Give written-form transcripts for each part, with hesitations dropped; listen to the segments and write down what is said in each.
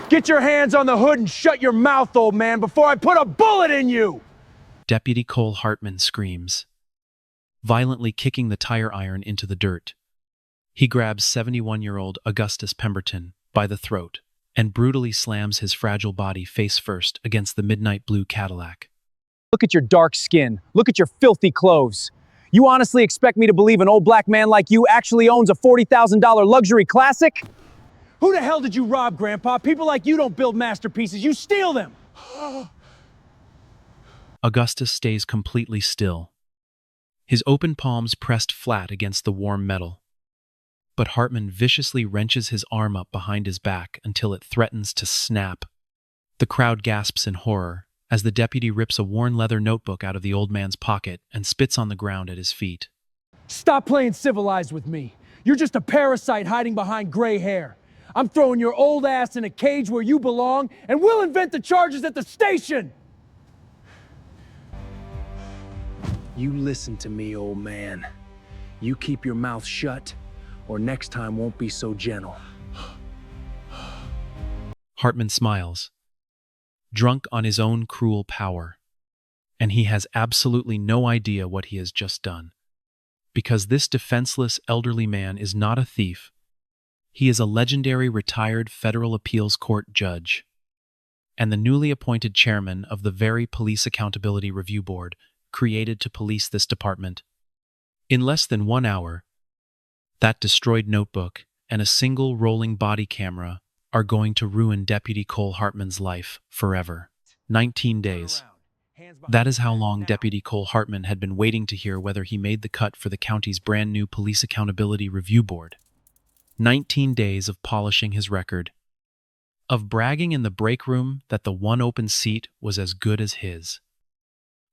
Get your hands on the hood and shut your mouth, old man, before I put a bullet in you! Deputy Cole Hartman screams, violently kicking the tire iron into the dirt. He grabs 71-year-old Augustus Pemberton by the throat and brutally slams his fragile body face first against the midnight blue Cadillac. Look at your dark skin. Look at your filthy clothes. You honestly expect me to believe an old black man like you actually owns a $40,000 luxury classic? Who the hell did you rob, Grandpa? People like you don't build masterpieces, you steal them! Augustus stays completely still, his open palms pressed flat against the warm metal. But Hartman viciously wrenches his arm up behind his back until it threatens to snap. The crowd gasps in horror as the deputy rips a worn leather notebook out of the old man's pocket and spits on the ground at his feet. Stop playing civilized with me. You're just a parasite hiding behind gray hair. I'm throwing your old ass in a cage where you belong, and we'll invent the charges at the station! You listen to me, old man. You keep your mouth shut, or next time won't be so gentle. Hartman smiles, drunk on his own cruel power, and he has absolutely no idea what he has just done. Because this defenseless elderly man is not a thief. He is a legendary retired federal appeals court judge, and the newly appointed chairman of the very Police Accountability Review Board created to police this department. In less than 1 hour, that destroyed notebook and a single rolling body camera are going to ruin Deputy Cole Hartman's life forever. 19 days. That is how long Deputy Cole Hartman had been waiting to hear whether he made the cut for the county's brand new Police Accountability Review Board. 19 days of polishing his record, of bragging in the break room that the one open seat was as good as his,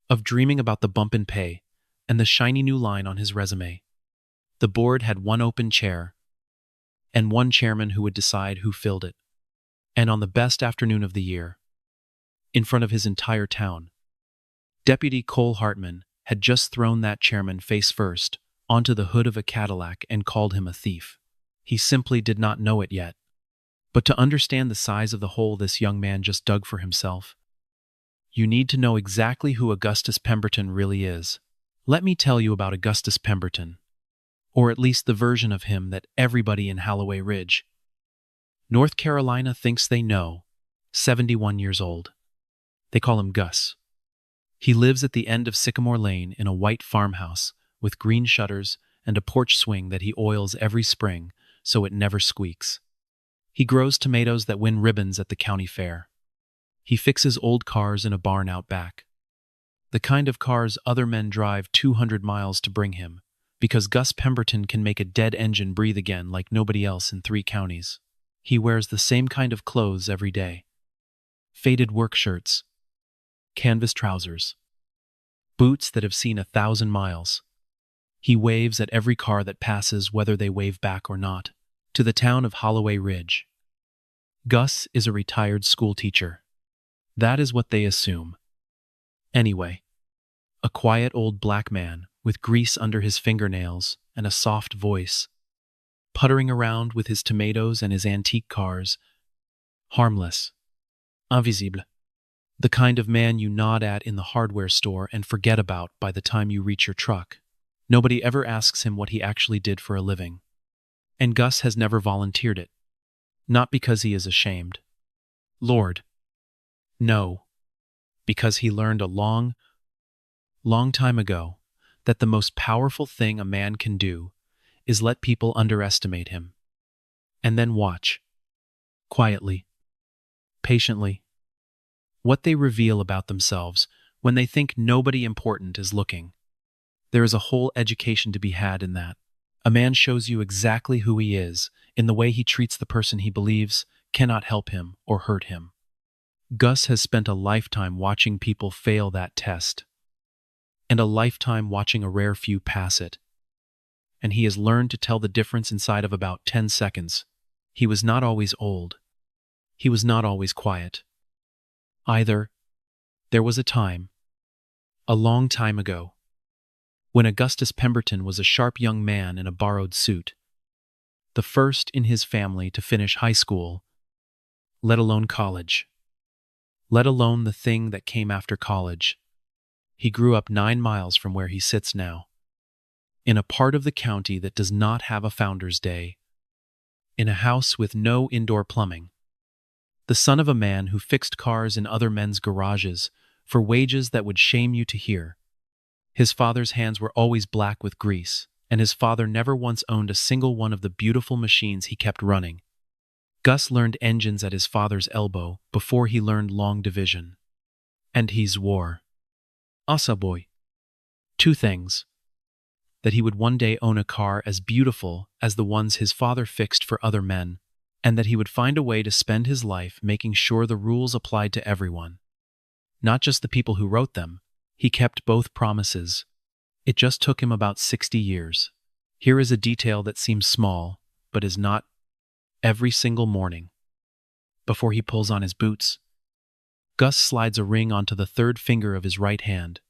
of dreaming about the bump in pay and the shiny new line on his resume. The board had one open chair and one chairman who would decide who filled it. And on the best afternoon of the year, in front of his entire town, Deputy Cole Hartman had just thrown that chairman face first onto the hood of a Cadillac and called him a thief. He simply did not know it yet. But to understand the size of the hole this young man just dug for himself, you need to know exactly who Augustus Pemberton really is. Let me tell you about Augustus Pemberton, or at least the version of him that everybody in Holloway Ridge, North Carolina thinks they know. 71 years old. They call him Gus. He lives at the end of Sycamore Lane in a white farmhouse with green shutters and a porch swing that he oils every spring so it never squeaks. He grows tomatoes that win ribbons at the county fair. He fixes old cars in a barn out back. The kind of cars other men drive 200 miles to bring him, because Gus Pemberton can make a dead engine breathe again like nobody else in 3 counties. He wears the same kind of clothes every day. Faded work shirts, canvas trousers, boots that have seen 1,000 miles. He waves at every car that passes whether they wave back or not. To the town of Holloway Ridge. Gus is a retired school teacher. That is what they assume. Anyway, a quiet old black man with grease under his fingernails and a soft voice, puttering around with his tomatoes and his antique cars. Harmless. Invisible. The kind of man you nod at in the hardware store and forget about by the time you reach your truck. Nobody ever asks him what he actually did for a living. And Gus has never volunteered it. Not because he is ashamed. Lord. No. Because he learned a long time ago that the most powerful thing a man can do is let people underestimate him. And then watch. Quietly. Patiently. What they reveal about themselves when they think nobody important is looking. There is a whole education to be had in that. A man shows you exactly who he is in the way he treats the person he believes cannot help him or hurt him. Gus has spent a lifetime watching people fail that test, and a lifetime watching a rare few pass it. And he has learned to tell the difference inside of about 10 seconds. He was not always old. He was not always quiet. Either, there was a time, a long time ago, when Augustus Pemberton was a sharp young man in a borrowed suit, the first in his family to finish high school, let alone college. Let alone the thing that came after college. He grew up 9 miles from where he sits now, in a part of the county that does not have a Founder's Day, in a house with no indoor plumbing. The son of a man who fixed cars in other men's garages for wages that would shame you to hear. His father's hands were always black with grease, and his father never once owned a single one of the beautiful machines he kept running. Gus learned engines at his father's elbow before he learned long division. And he swore. Asa boy. 2 things. That he would one day own a car as beautiful as the ones his father fixed for other men, and that he would find a way to spend his life making sure the rules applied to everyone. Not just the people who wrote them. He kept both promises. It just took him about 60 years. Here is a detail that seems small, but is not. Every single morning, before he pulls on his boots, Gus slides a ring onto the 3rd finger of his right hand.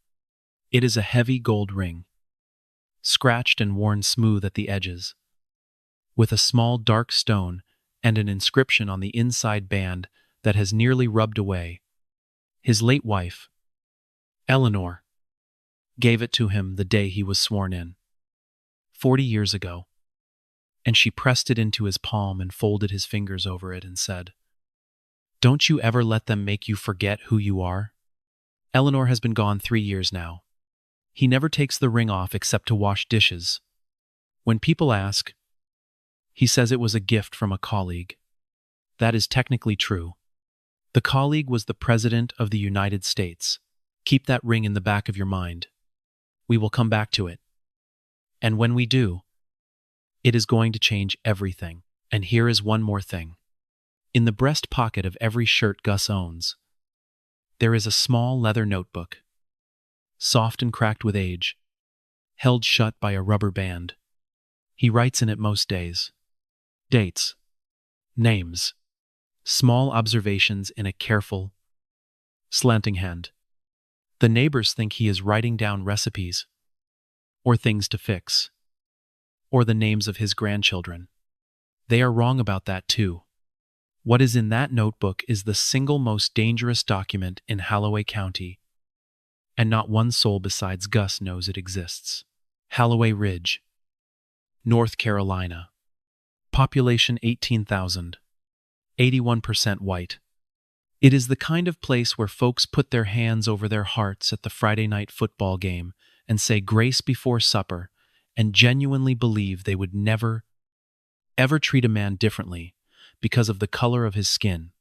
It is a heavy gold ring, scratched and worn smooth at the edges, with a small dark stone and an inscription on the inside band that has nearly rubbed away. His late wife, Eleanor, gave it to him the day he was sworn in, 40 years ago, and she pressed it into his palm and folded his fingers over it and said, "Don't you ever let them make you forget who you are?" Eleanor has been gone 3 years now. He never takes the ring off except to wash dishes. When people ask, he says it was a gift from a colleague. That is technically true. The colleague was the President of the United States. Keep that ring in the back of your mind. We will come back to it. And when we do, it is going to change everything. And here is one more thing. In the breast pocket of every shirt Gus owns, there is a small leather notebook, soft and cracked with age, held shut by a rubber band. He writes in it most days. Dates, names, small observations in a careful, slanting hand. The neighbors think he is writing down recipes, or things to fix, or the names of his grandchildren. They are wrong about that too. What is in that notebook is the single most dangerous document in Holloway County, and not one soul besides Gus knows it exists. Holloway Ridge, North Carolina. Population 18,000. 81% white. It is the kind of place where folks put their hands over their hearts at the Friday night football game and say grace before supper and genuinely believe they would never, ever treat a man differently because of the color of his skin.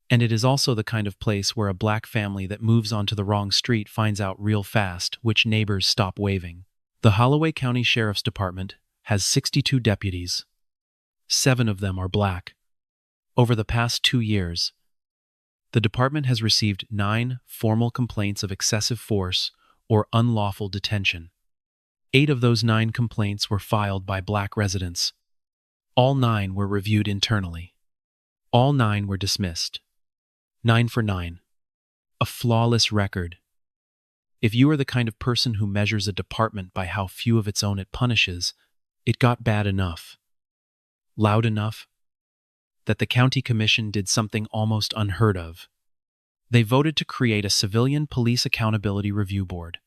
And it is also the kind of place where a black family that moves onto the wrong street finds out real fast which neighbors stop waving. The Holloway County Sheriff's Department has 62 deputies. 7 of them are black. Over the past 2 years, the department has received 9 formal complaints of excessive force or unlawful detention. 8 of those 9 complaints were filed by black residents. All 9 were reviewed internally. All 9 were dismissed. 9 for 9. A flawless record. If you are the kind of person who measures a department by how few of its own it punishes, it got bad enough, loud enough, that the county commission did something almost unheard of. They voted to create a civilian police accountability review board,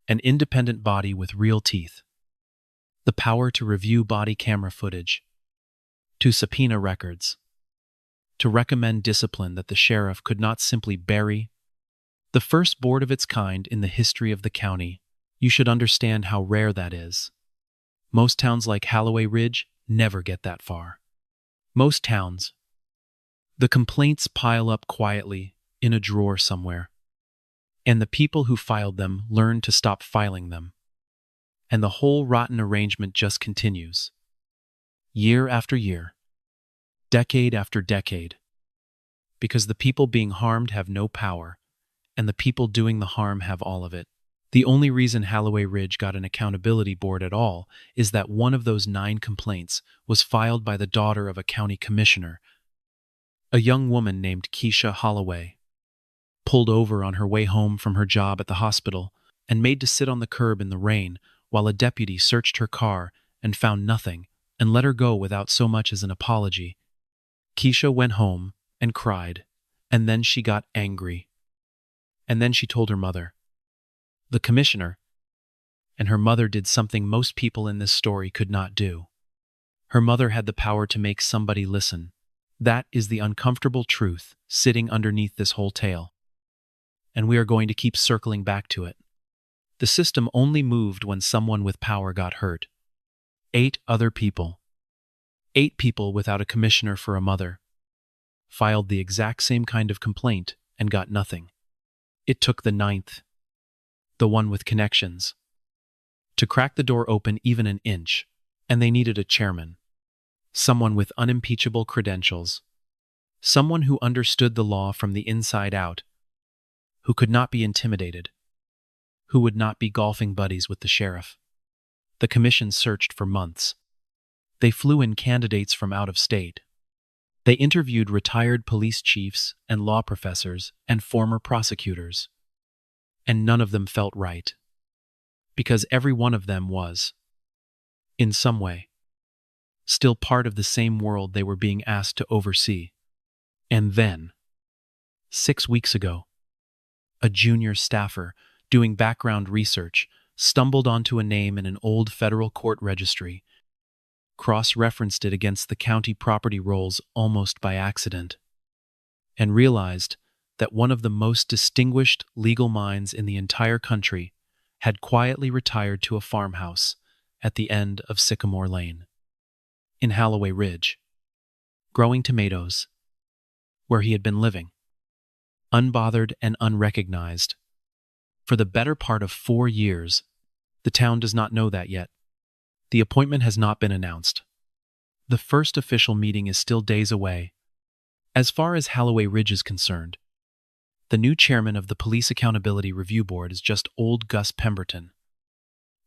an independent body with real teeth, the power to review body camera footage, to subpoena records, to recommend discipline that the sheriff could not simply bury. The first board of its kind in the history of the county. You should understand how rare that is. Most towns like Holloway Ridge never get that far. Most towns, the complaints pile up quietly in a drawer somewhere, and the people who filed them learn to stop filing them. And the whole rotten arrangement just continues. Year after year, decade after decade, because the people being harmed have no power, and the people doing the harm have all of it. The only reason Holloway Ridge got an accountability board at all is that one of those 9 complaints was filed by the daughter of a county commissioner, a young woman named Keisha Holloway, pulled over on her way home from her job at the hospital and made to sit on the curb in the rain while a deputy searched her car and found nothing and let her go without so much as an apology. Keisha went home and and cried, and then she got angry. And then she told her mother. The commissioner and her mother did something most people in this story could not do. Her mother had the power to make somebody listen. That is the uncomfortable truth sitting underneath this whole tale. And we are going to keep circling back to it. The system only moved when someone with power got hurt. 8 other people, 8 people without a commissioner for a mother, filed the exact same kind of complaint and got nothing. It took the 9th, the one with connections, to crack the door open even an inch, and they needed a chairman, someone with unimpeachable credentials, someone who understood the law from the inside out, who could not be intimidated, who would not be golfing buddies with the sheriff. The commission searched for months. They flew in candidates from out of state. They interviewed retired police chiefs and law professors and former prosecutors. And none of them felt right. Because every one of them was, in some way, still part of the same world they were being asked to oversee. And then, 6 weeks ago, a junior staffer doing background research stumbled onto a name in an old federal court registry, cross-referenced it against the county property rolls almost by accident, and realized that one of the most distinguished legal minds in the entire country had quietly retired to a farmhouse at the end of Sycamore Lane, in Holloway Ridge, growing tomatoes, where he had been living, unbothered and unrecognized, for the better part of 4 years. The town does not know that yet. The appointment has not been announced. The first official meeting is still days away. As far as Holloway Ridge is concerned, the new chairman of the Police Accountability Review Board is just old Gus Pemberton,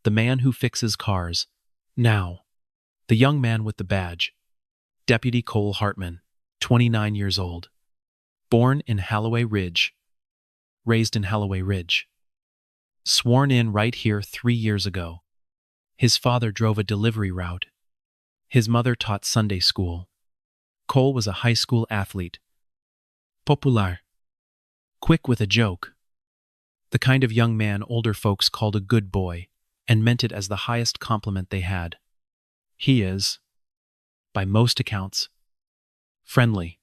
the man who fixes cars. Now, the young man with the badge, Deputy Cole Hartman, 29 years old, born in Holloway Ridge, raised in Holloway Ridge, sworn in right here 3 years ago. His father drove a delivery route. His mother taught Sunday school. Cole was a high school athlete. Popular. Quick with a joke. The kind of young man older folks called a good boy, and meant it as the highest compliment they had. He is, by most accounts, friendly.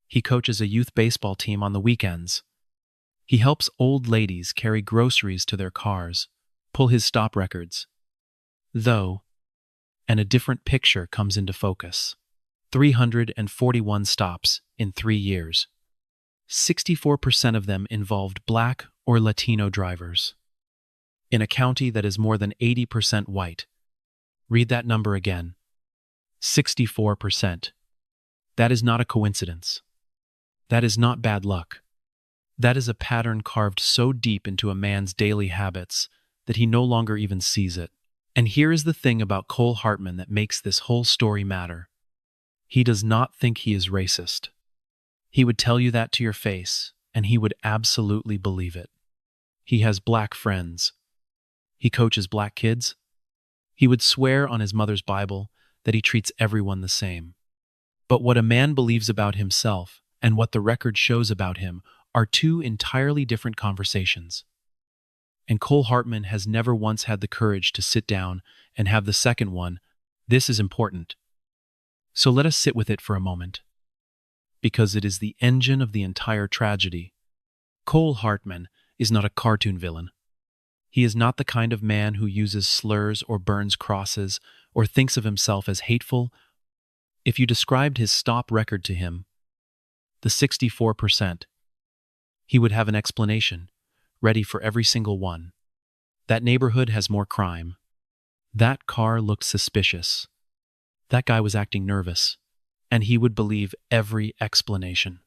He coaches a youth baseball team on the weekends. He helps old ladies carry groceries to their cars, pull his stop records. Though, and a different picture comes into focus. 341 stops in 3 years. 64% of them involved Black or Latino drivers. In a county that is more than 80% white. Read that number again. 64%. That is not a coincidence. That is not bad luck. That is a pattern carved so deep into a man's daily habits that he no longer even sees it. And here is the thing about Cole Hartman that makes this whole story matter. He does not think he is racist. He would tell you that to your face, and he would absolutely believe it. He has black friends. He coaches black kids. He would swear on his mother's Bible that he treats everyone the same. But what a man believes about himself and what the record shows about him are 2 entirely different conversations. And Cole Hartman has never once had the courage to sit down and have the second one. This is important. So let us sit with it for a moment. Because it is the engine of the entire tragedy. Cole Hartman is not a cartoon villain. He is not the kind of man who uses slurs or burns crosses or thinks of himself as hateful. If you described his stop record to him, the 64%, he would have an explanation, ready for every single one. That neighborhood has more crime. That car looked suspicious. That guy was acting nervous. And he would believe every explanation.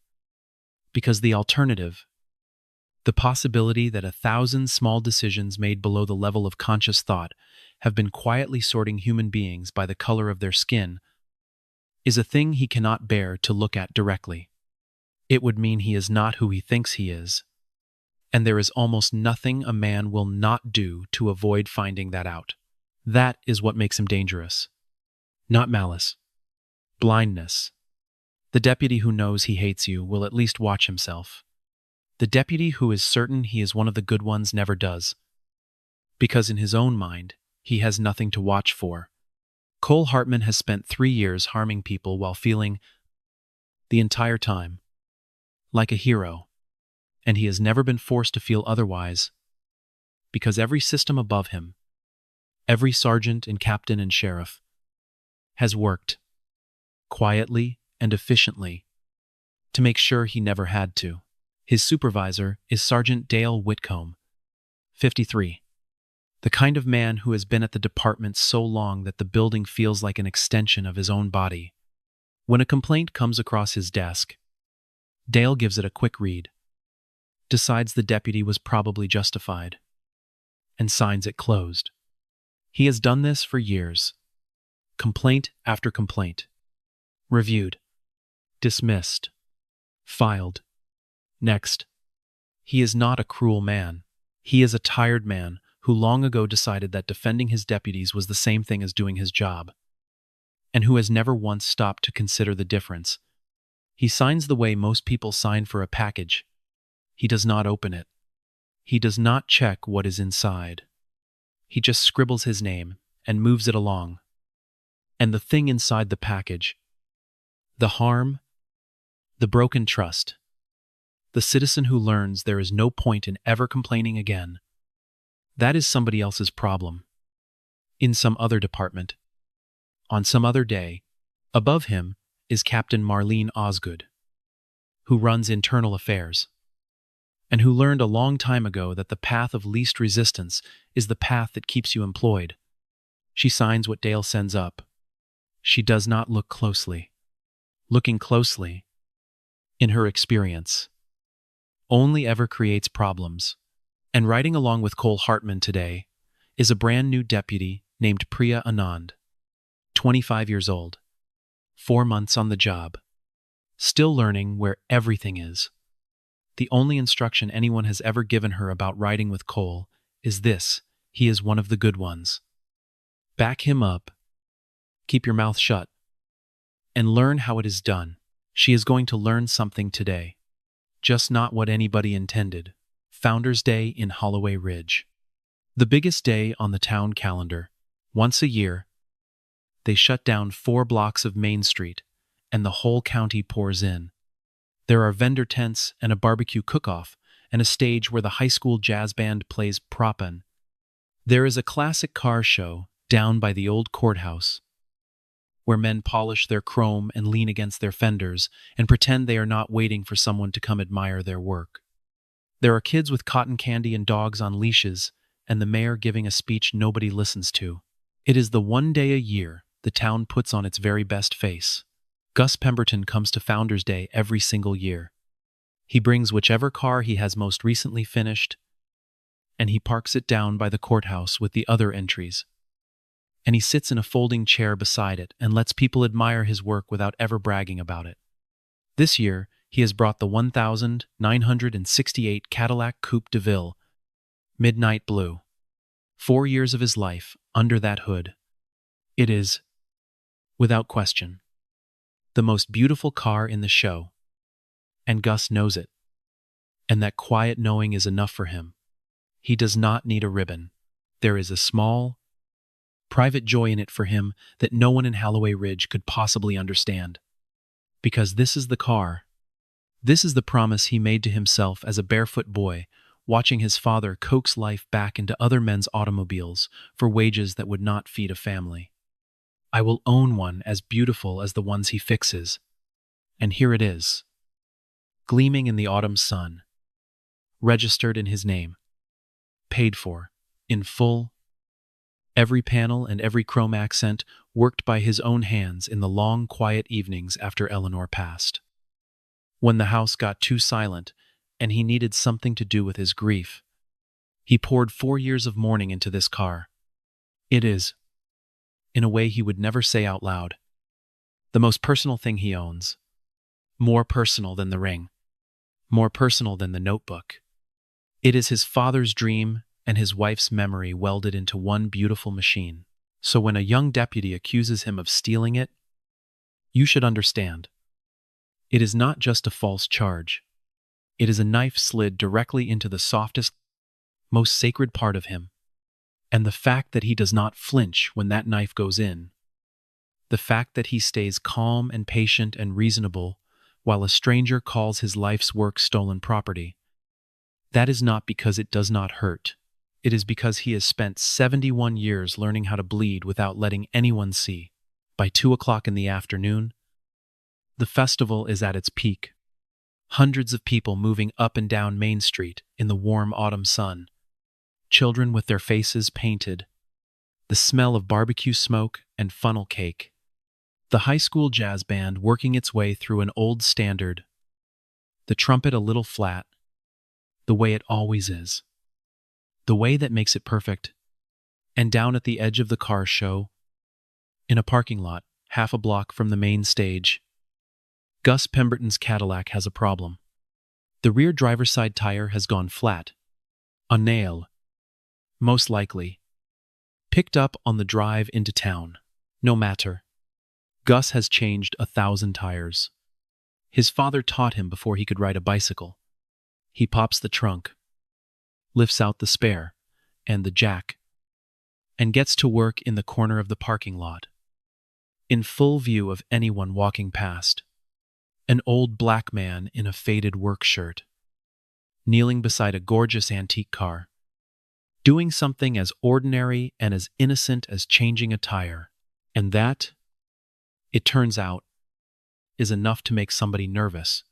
Because the alternative, the possibility that 1,000 small decisions made below the level of conscious thought have been quietly sorting human beings by the color of their skin, is a thing he cannot bear to look at directly. It would mean he is not who he thinks he is, and there is almost nothing a man will not do to avoid finding that out. That is what makes him dangerous. Not malice. Blindness. The deputy who knows he hates you will at least watch himself. The deputy who is certain he is one of the good ones never does, because in his own mind, he has nothing to watch for. Cole Hartman has spent 3 years harming people while feeling, the entire time, like a hero, and he has never been forced to feel otherwise, because every system above him, every sergeant and captain and sheriff, has worked, quietly and efficiently, to make sure he never had to. His supervisor is Sergeant Dale Whitcomb, 53. The kind of man who has been at the department so long that the building feels like an extension of his own body. When a complaint comes across his desk, Dale gives it a quick read, decides the deputy was probably justified, and signs it closed. He has done this for years. Complaint after complaint. Reviewed. Dismissed. Filed. Next. He is not a cruel man. He is a tired man who long ago decided that defending his deputies was the same thing as doing his job, and who has never once stopped to consider the difference. He signs the way most people sign for a package. He does not open it. He does not check what is inside. He just scribbles his name and moves it along. And the thing inside the package, the harm, the broken trust, the citizen who learns there is no point in ever complaining again, that is somebody else's problem. In some other department, on some other day, above him is Captain Marlene Osgood, who runs internal affairs, and who learned a long time ago that the path of least resistance is the path that keeps you employed. She signs what Dale sends up. She does not look closely. Looking closely, in her experience, only ever creates problems. And riding along with Cole Hartman today is a brand new deputy named Priya Anand, 25 years old, 4 months on the job, still learning where everything is. The only instruction anyone has ever given her about riding with Cole is this: he is one of the good ones. Back him up, keep your mouth shut, and learn how it is done. She is going to learn something today, just not what anybody intended. Founders Day in Holloway Ridge. The biggest day on the town calendar. Once a year, they shut down 4 blocks of Main Street, and the whole county pours in. There are vendor tents and a barbecue cook-off, and a stage where the high school jazz band plays proppen. There is a classic car show down by the old courthouse, where men polish their chrome and lean against their fenders and pretend they are not waiting for someone to come admire their work. There are kids with cotton candy and dogs on leashes, and the mayor giving a speech nobody listens to. It is the one day a year the town puts on its very best face. Gus Pemberton comes to Founders Day every single year. He brings whichever car he has most recently finished, and he parks it down by the courthouse with the other entries. And he sits in a folding chair beside it and lets people admire his work without ever bragging about it. This year, he has brought the 1968 Cadillac Coupe de Ville, midnight blue. 4 years of his life under that hood. It is, without question, the most beautiful car in the show. And Gus knows it. And that quiet knowing is enough for him. He does not need a ribbon. There is a small, private joy in it for him that no one in Holloway Ridge could possibly understand. Because this is the car. This is the promise he made to himself as a barefoot boy, watching his father coax life back into other men's automobiles for wages that would not feed a family. I will own one as beautiful as the ones he fixes. And here it is, gleaming in the autumn sun, registered in his name, paid for, in full, every panel and every chrome accent worked by his own hands in the long, quiet evenings after Eleanor passed. When the house got too silent and he needed something to do with his grief, he poured 4 years of mourning into this car. It is, in a way he would never say out loud, the most personal thing he owns. More personal than the ring. More personal than the notebook. It is his father's dream and his wife's memory welded into one beautiful machine. So when a young deputy accuses him of stealing it, you should understand. It is not just a false charge. It is a knife slid directly into the softest, most sacred part of him. And the fact that he does not flinch when that knife goes in, the fact that he stays calm and patient and reasonable while a stranger calls his life's work stolen property, that is not because it does not hurt. It is because he has spent 71 years learning how to bleed without letting anyone see. By 2 o'clock in the afternoon, the festival is at its peak. Hundreds of people moving up and down Main Street in the warm autumn sun. Children with their faces painted. The smell of barbecue smoke and funnel cake. The high school jazz band working its way through an old standard. The trumpet a little flat. The way it always is. The way that makes it perfect. And down at the edge of the car show, in a parking lot, half a block from the main stage, Gus Pemberton's Cadillac has a problem. The rear driver's side tire has gone flat. A nail. Most likely. Picked up on the drive into town. No matter. Gus has changed 1,000 tires. His father taught him before he could ride a bicycle. He pops the trunk, lifts out the spare and the jack, and gets to work in the corner of the parking lot. In full view of anyone walking past. An old black man in a faded work shirt, kneeling beside a gorgeous antique car, doing something as ordinary and as innocent as changing a tire. And that, it turns out, is enough to make somebody nervous.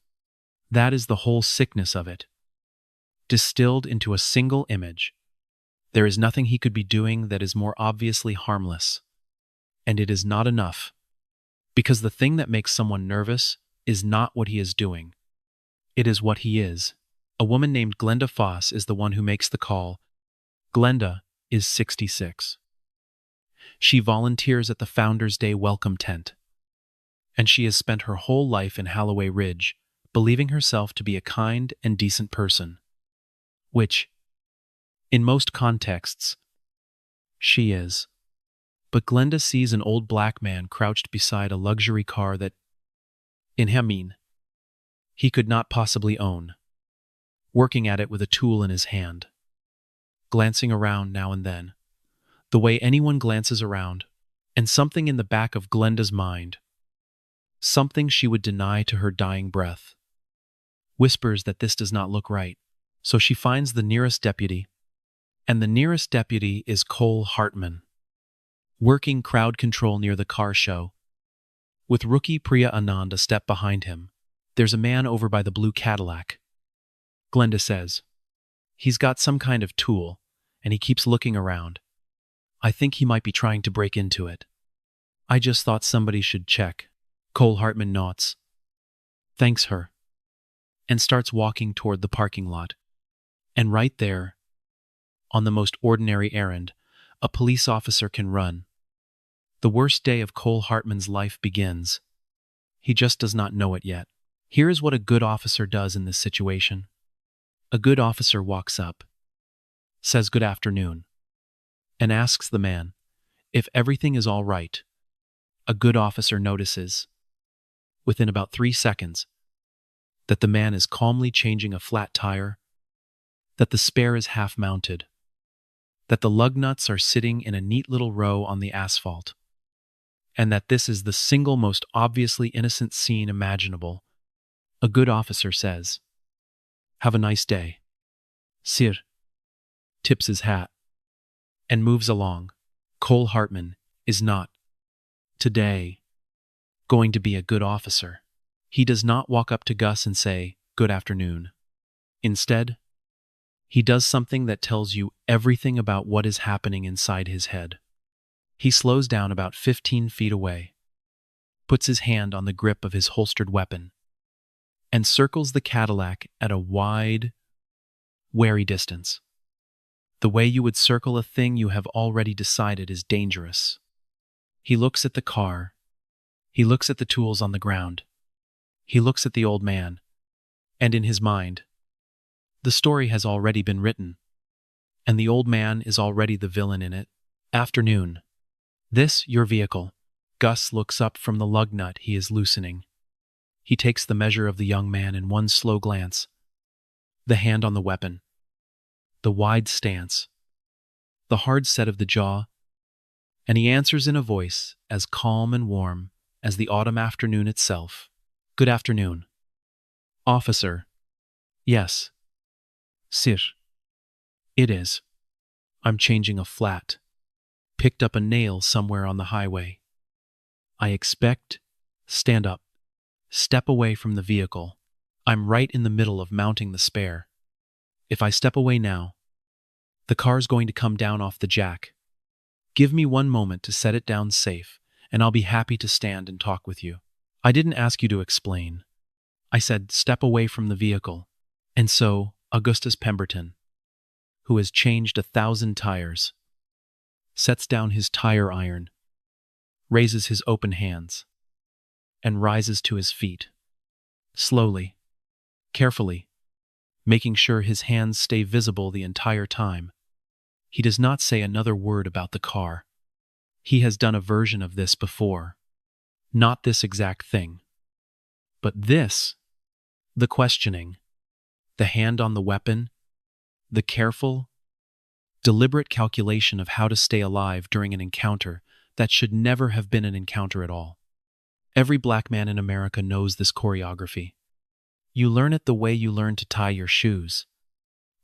That is the whole sickness of it. Distilled into a single image. There is nothing he could be doing that is more obviously harmless. And it is not enough. Because the thing that makes someone nervous is not what he is doing. It is what he is. A woman named Glenda Foss is the one who makes the call. Glenda is 66. She volunteers at the Founders Day welcome tent. And she has spent her whole life in Holloway Ridge, believing herself to be a kind and decent person. Which, in most contexts, she is. But Glenda sees an old black man crouched beside a luxury car that, in Hamin, he could not possibly own, working at it with a tool in his hand, glancing around now and then, the way anyone glances around, and something in the back of Glenda's mind, something she would deny to her dying breath, whispers that this does not look right. So she finds the nearest deputy, and the nearest deputy is Cole Hartman, working crowd control near the car show. With rookie Priya Anand a step behind him, there's a man over by the blue Cadillac. Glenda says, he's got some kind of tool, and he keeps looking around. I think he might be trying to break into it. I just thought somebody should check. Cole Hartman nods, thanks her, and starts walking toward the parking lot. And right there, on the most ordinary errand, a police officer can run. The worst day of Cole Hartman's life begins. He just does not know it yet. Here's what a good officer does in this situation. A good officer walks up, says good afternoon, and asks the man if everything is all right. A good officer notices, within about 3 seconds, that the man is calmly changing a flat tire, that the spare is half mounted, that the lug nuts are sitting in a neat little row on the asphalt, and that this is the single most obviously innocent scene imaginable. A good officer says, "Have a nice day, sir," tips his hat, and moves along. Cole Hartman is not, today, going to be a good officer. He does not walk up to Gus and say, "Good afternoon." Instead, he does something that tells you everything about what is happening inside his head. He slows down about 15 feet away, puts his hand on the grip of his holstered weapon, and circles the Cadillac at a wide, wary distance. The way you would circle a thing you have already decided is dangerous. He looks at the car. He looks at the tools on the ground. He looks at the old man. And in his mind, the story has already been written, and the old man is already the villain in it. Afternoon. This, your vehicle. Gus looks up from the lug nut he is loosening. He takes the measure of the young man in one slow glance, the hand on the weapon, the wide stance, the hard set of the jaw, and he answers in a voice as calm and warm as the autumn afternoon itself. Good afternoon. Officer. Yes. Sir. It is. I'm changing a flat. Picked up a nail somewhere on the highway. I expect. Stand up. Step away from the vehicle. I'm right in the middle of mounting the spare. If I step away now, the car's going to come down off the jack. Give me one moment to set it down safe, and I'll be happy to stand and talk with you. I didn't ask you to explain. I said, step away from the vehicle. And so, Augustus Pemberton, who has changed 1,000 tires, sets down his tire iron, raises his open hands, and rises to his feet. Slowly, carefully, making sure his hands stay visible the entire time. He does not say another word about the car. He has done a version of this before. Not this exact thing. But this, the questioning, the hand on the weapon, the careful, deliberate calculation of how to stay alive during an encounter that should never have been an encounter at all. Every black man in America knows this choreography. You learn it the way you learn to tie your shoes.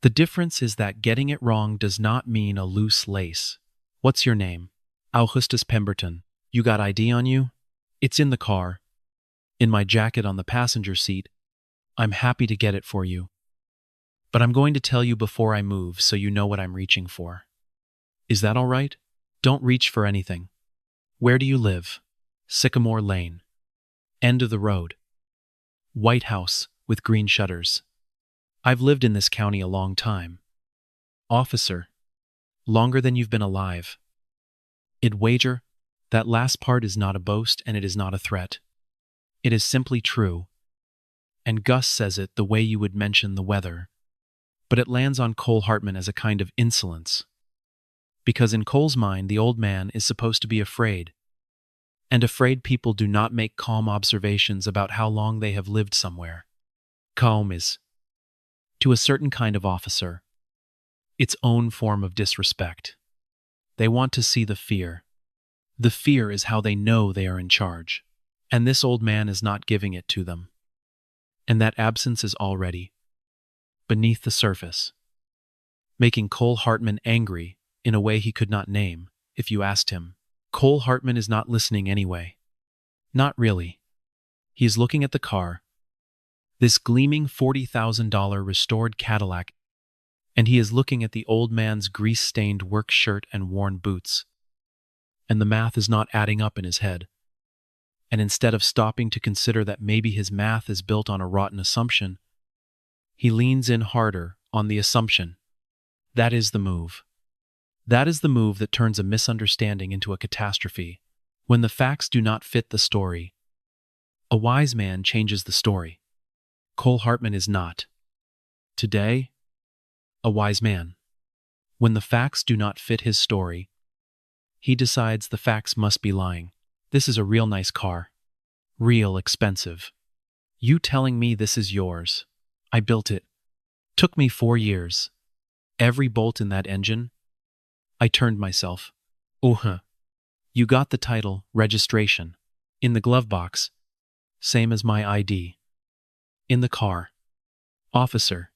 The difference is that getting it wrong does not mean a loose lace. What's your name? Augustus Pemberton. You got ID on you? It's in the car. In my jacket on the passenger seat. I'm happy to get it for you. But I'm going to tell you before I move so you know what I'm reaching for. Is that all right? Don't reach for anything. Where do you live? Sycamore Lane. End of the road. White house with green shutters. I've lived in this county a long time. Officer. Longer than you've been alive. I'd wager that last part is not a boast and it is not a threat. It is simply true. And Gus says it the way you would mention the weather. But it lands on Cole Hartman as a kind of insolence. Because in Cole's mind, the old man is supposed to be afraid. And afraid people do not make calm observations about how long they have lived somewhere. Calm is, to a certain kind of officer, its own form of disrespect. They want to see the fear. The fear is how they know they are in charge. And this old man is not giving it to them. And that absence is already beneath the surface, making Cole Hartman angry in a way he could not name if you asked him. Cole Hartman is not listening anyway. Not really. He is looking at the car, this gleaming $40,000 restored Cadillac, and he is looking at the old man's grease-stained work shirt and worn boots. And the math is not adding up in his head. And instead of stopping to consider that maybe his math is built on a rotten assumption, he leans in harder on the assumption. That is the move. That is the move that turns a misunderstanding into a catastrophe. When the facts do not fit the story, a wise man changes the story. Cole Hartman is not, today, a wise man. When the facts do not fit his story, he decides the facts must be lying. This is a real nice car. Real expensive. You telling me this is yours. I built it. Took me 4 years. Every bolt in that engine. I turned myself. You got the title, registration. In the glove box. Same as my ID. In the car. Officer.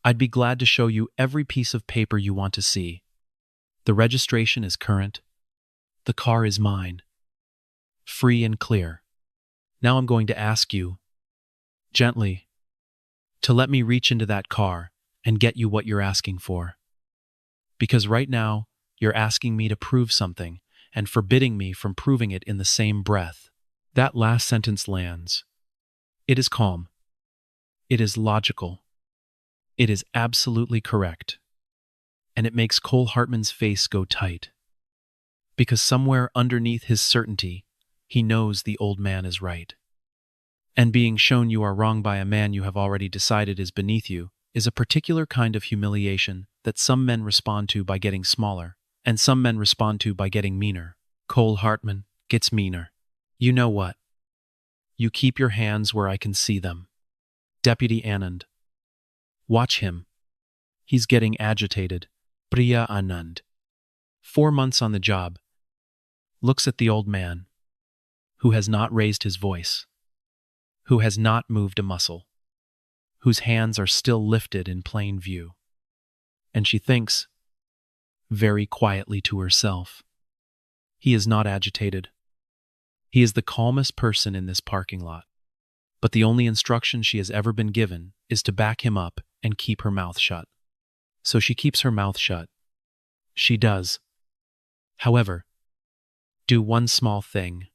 I'd be glad to show you every piece of paper you want to see. The registration is current. The car is mine. Free and clear. Now I'm going to ask you, gently, to let me reach into that car and get you what you're asking for. Because right now, you're asking me to prove something and forbidding me from proving it in the same breath. That last sentence lands. It is calm. It is logical. It is absolutely correct. And it makes Cole Hartman's face go tight. Because somewhere underneath his certainty, he knows the old man is right. And being shown you are wrong by a man you have already decided is beneath you is a particular kind of humiliation that some men respond to by getting smaller, and some men respond to by getting meaner. Cole Hartman gets meaner. You know what? You keep your hands where I can see them. Deputy Anand. Watch him. He's getting agitated. Priya Anand. 4 months on the job. Looks at the old man, who has not raised his voice, who has not moved a muscle, whose hands are still lifted in plain view. And she thinks, very quietly to herself, he is not agitated. He is the calmest person in this parking lot. But the only instruction she has ever been given is to back him up and keep her mouth shut. So she keeps her mouth shut. She does, however, do one small thing.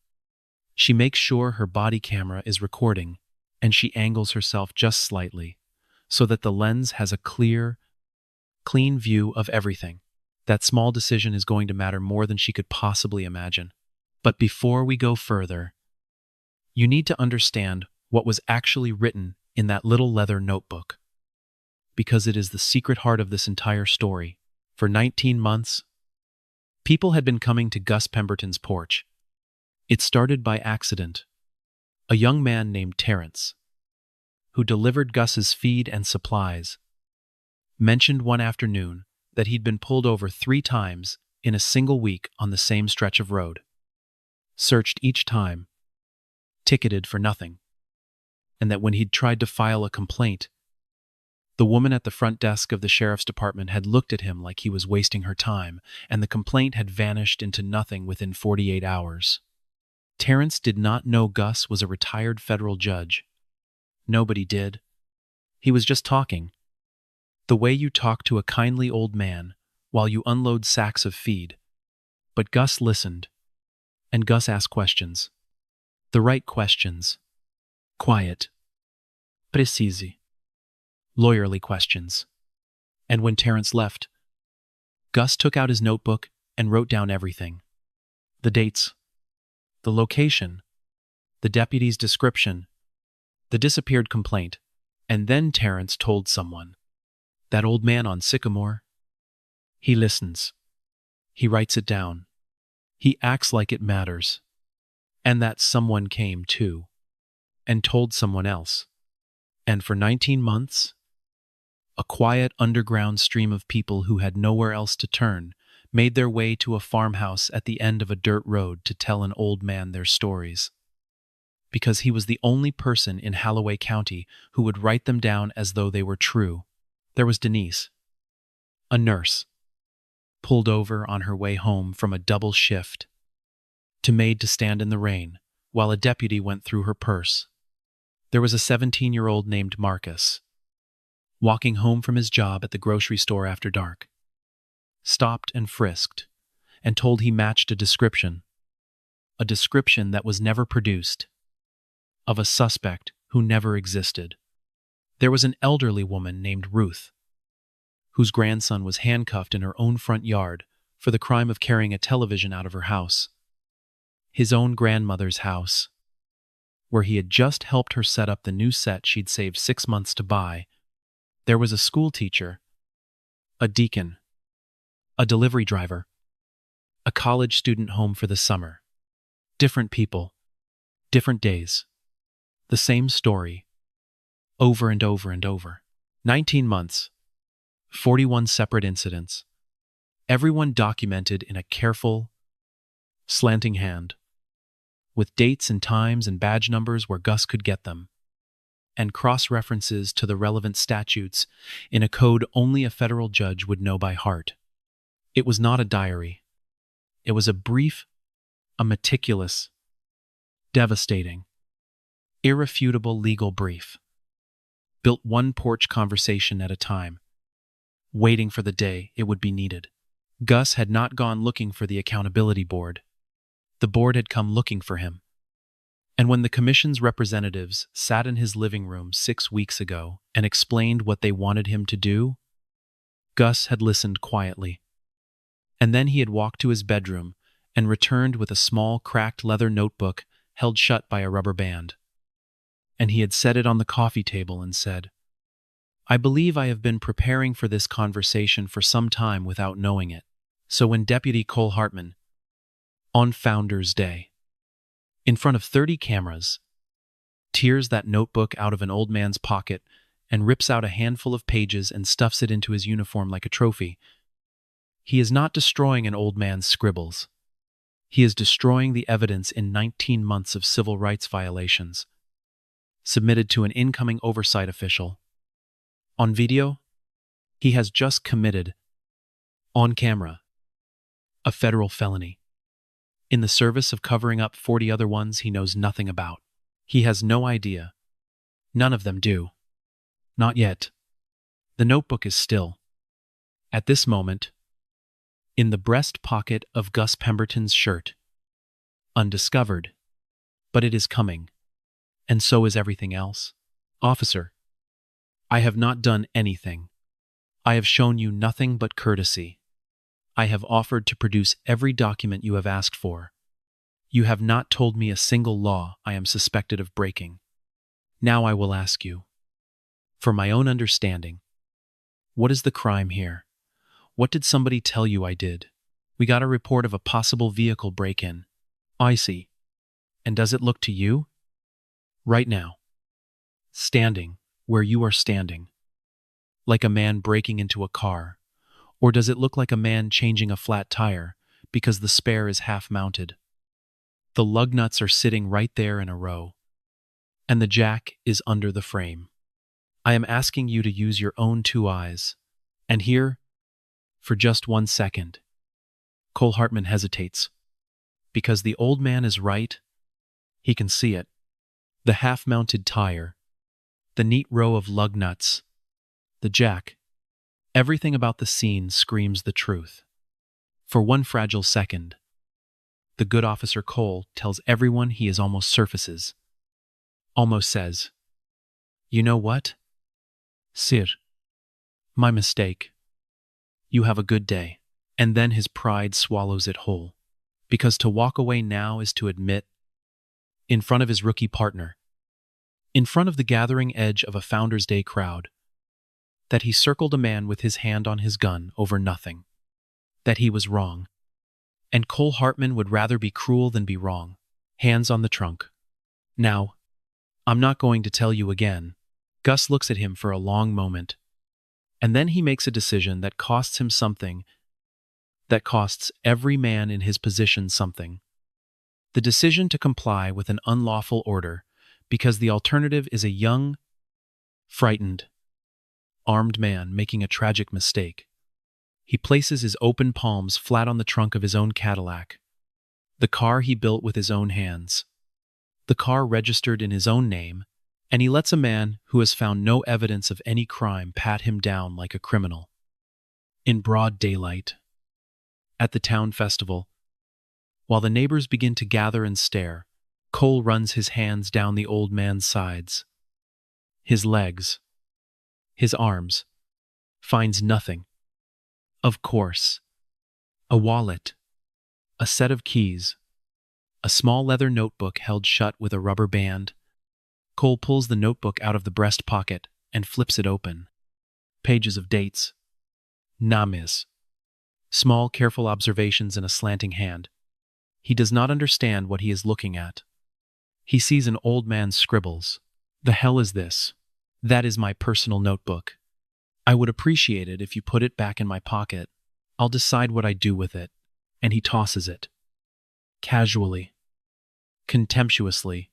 She makes sure her body camera is recording, and she angles herself just slightly so that the lens has a clear, clean view of everything. That small decision is going to matter more than she could possibly imagine. But before we go further, you need to understand what was actually written in that little leather notebook, because it is the secret heart of this entire story. For 19 months, people had been coming to Gus Pemberton's porch. It started by accident. A young man named Terrence, who delivered Gus's feed and supplies, mentioned one afternoon that he'd been pulled over 3 times in a single week on the same stretch of road. Searched each time, ticketed for nothing, and that when he'd tried to file a complaint, the woman at the front desk of the sheriff's department had looked at him like he was wasting her time, and the complaint had vanished into nothing within 48 hours. Terrence did not know Gus was a retired federal judge. Nobody did. He was just talking. The way you talk to a kindly old man while you unload sacks of feed. But Gus listened, and Gus asked questions. The right questions. Quiet. Precise. Lawyerly questions. And when Terrence left, Gus took out his notebook and wrote down everything. The dates, the location, the deputy's description, the disappeared complaint, and then Terrence told someone. That old man on Sycamore? He listens. He writes it down. He acts like it matters. And that someone came too, and told someone else. And for 19 months, a quiet underground stream of people who had nowhere else to turn made their way to a farmhouse at the end of a dirt road to tell an old man their stories. Because he was the only person in Halloway County who would write them down as though they were true. There was Denise, a nurse, pulled over on her way home from a double shift, made to stand in the rain while a deputy went through her purse. There was a 17-year-old named Marcus, walking home from his job at the grocery store after dark, stopped and frisked, and told he matched a description that was never produced, of a suspect who never existed. There was an elderly woman named Ruth, whose grandson was handcuffed in her own front yard for the crime of carrying a television out of her house, his own grandmother's house, where he had just helped her set up the new set she'd saved 6 months to buy. There was a school teacher, a deacon, a delivery driver, a college student home for the summer. Different people, different days, the same story, over and over and over. 19 months, 41 separate incidents, everyone documented in a careful, slanting hand, with dates and times and badge numbers where Gus could get them, and cross-references to the relevant statutes in a code only a federal judge would know by heart. It was not a diary. It was a brief, a meticulous, devastating, irrefutable legal brief, built one porch conversation at a time, waiting for the day it would be needed. Gus had not gone looking for the accountability board. The board had come looking for him. And when the commission's representatives sat in his living room 6 weeks ago and explained what they wanted him to do, Gus had listened quietly. And then he had walked to his bedroom and returned with a small, cracked leather notebook held shut by a rubber band. And he had set it on the coffee table and said, "I believe I have been preparing for this conversation for some time without knowing it." So when Deputy Cole Hartman, on Founders Day, in front of 30 cameras, tears that notebook out of an old man's pocket, and rips out a handful of pages and stuffs it into his uniform like a trophy. He is not destroying an old man's scribbles. He is destroying the evidence in 19 months of civil rights violations, submitted to an incoming oversight official. On video, he has just committed, on camera, a federal felony, in the service of covering up 40 other ones he knows nothing about. He has no idea. None of them do. Not yet. The notebook is still, at this moment, in the breast pocket of Gus Pemberton's shirt. Undiscovered. But it is coming. And so is everything else. Officer, I have not done anything. I have shown you nothing but courtesy. I have offered to produce every document you have asked for. You have not told me a single law I am suspected of breaking. Now I will ask you, for my own understanding, what is the crime here? What did somebody tell you I did? We got a report of a possible vehicle break-in. I see. And does it look to you? Right now, standing where you are standing, like a man breaking into a car, or does it look like a man changing a flat tire because the spare is half-mounted? The lug nuts are sitting right there in a row, and the jack is under the frame. I am asking you to use your own two eyes, and here, for just 1 second, Cole Hartman hesitates. Because the old man is right, he can see it. The half-mounted tire, the neat row of lug nuts, the jack, everything about the scene screams the truth. For 1 fragile second, the good officer Cole tells everyone he is almost surfaces. Almost says, "You know what? Sir, my mistake. You have a good day." And then his pride swallows it whole. Because to walk away now is to admit, in front of his rookie partner, in front of the gathering edge of a Founders Day crowd, that he circled a man with his hand on his gun over nothing, that he was wrong. And Cole Hartman would rather be cruel than be wrong. Hands on the trunk. Now, I'm not going to tell you again. Gus looks at him for a long moment, and then he makes a decision that costs him something, that costs every man in his position something. The decision to comply with an unlawful order, because the alternative is a young, frightened, armed man making a tragic mistake. He places his open palms flat on the trunk of his own Cadillac, the car he built with his own hands, the car registered in his own name, and he lets a man who has found no evidence of any crime pat him down like a criminal. In broad daylight, at the town festival, while the neighbors begin to gather and stare, Cole runs his hands down the old man's sides, his legs, his arms, finds nothing. Of course, a wallet, a set of keys, a small leather notebook held shut with a rubber band. Cole pulls the notebook out of the breast pocket and flips it open. Pages of dates, names, small careful observations in a slanting hand. He does not understand what he is looking at. He sees an old man's scribbles. The hell is this? That is my personal notebook. I would appreciate it if you put it back in my pocket. I'll decide what I do with it. And he tosses it, casually, contemptuously,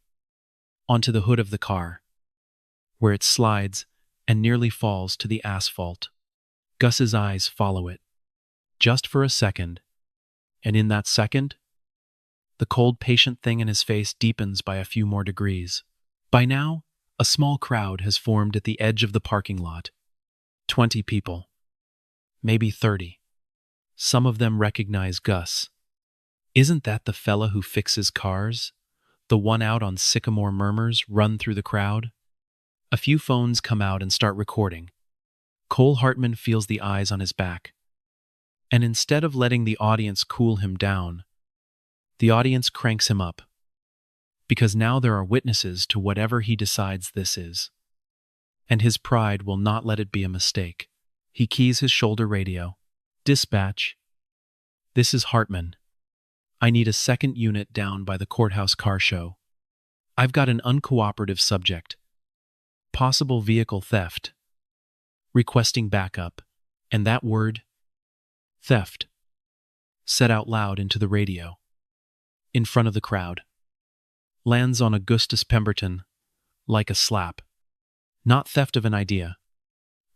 onto the hood of the car, where it slides and nearly falls to the asphalt. Gus's eyes follow it, just for a second, and in that second, the cold, patient thing in his face deepens by a few more degrees. By now, a small crowd has formed at the edge of the parking lot. 20 people, maybe 30. Some of them recognize Gus. Isn't that the fella who fixes cars? The one out on Sycamore? Murmurs run through the crowd. A few phones come out and start recording. Cole Hartman feels the eyes on his back. And instead of letting the audience cool him down, the audience cranks him up. Because now there are witnesses to whatever he decides this is. And his pride will not let it be a mistake. He keys his shoulder radio. Dispatch. This is Hartman. I need a second unit down by the courthouse car show. I've got an uncooperative subject. Possible vehicle theft. Requesting backup. And that word, theft, said out loud into the radio, in front of the crowd, lands on Augustus Pemberton like a slap. Not theft of an idea.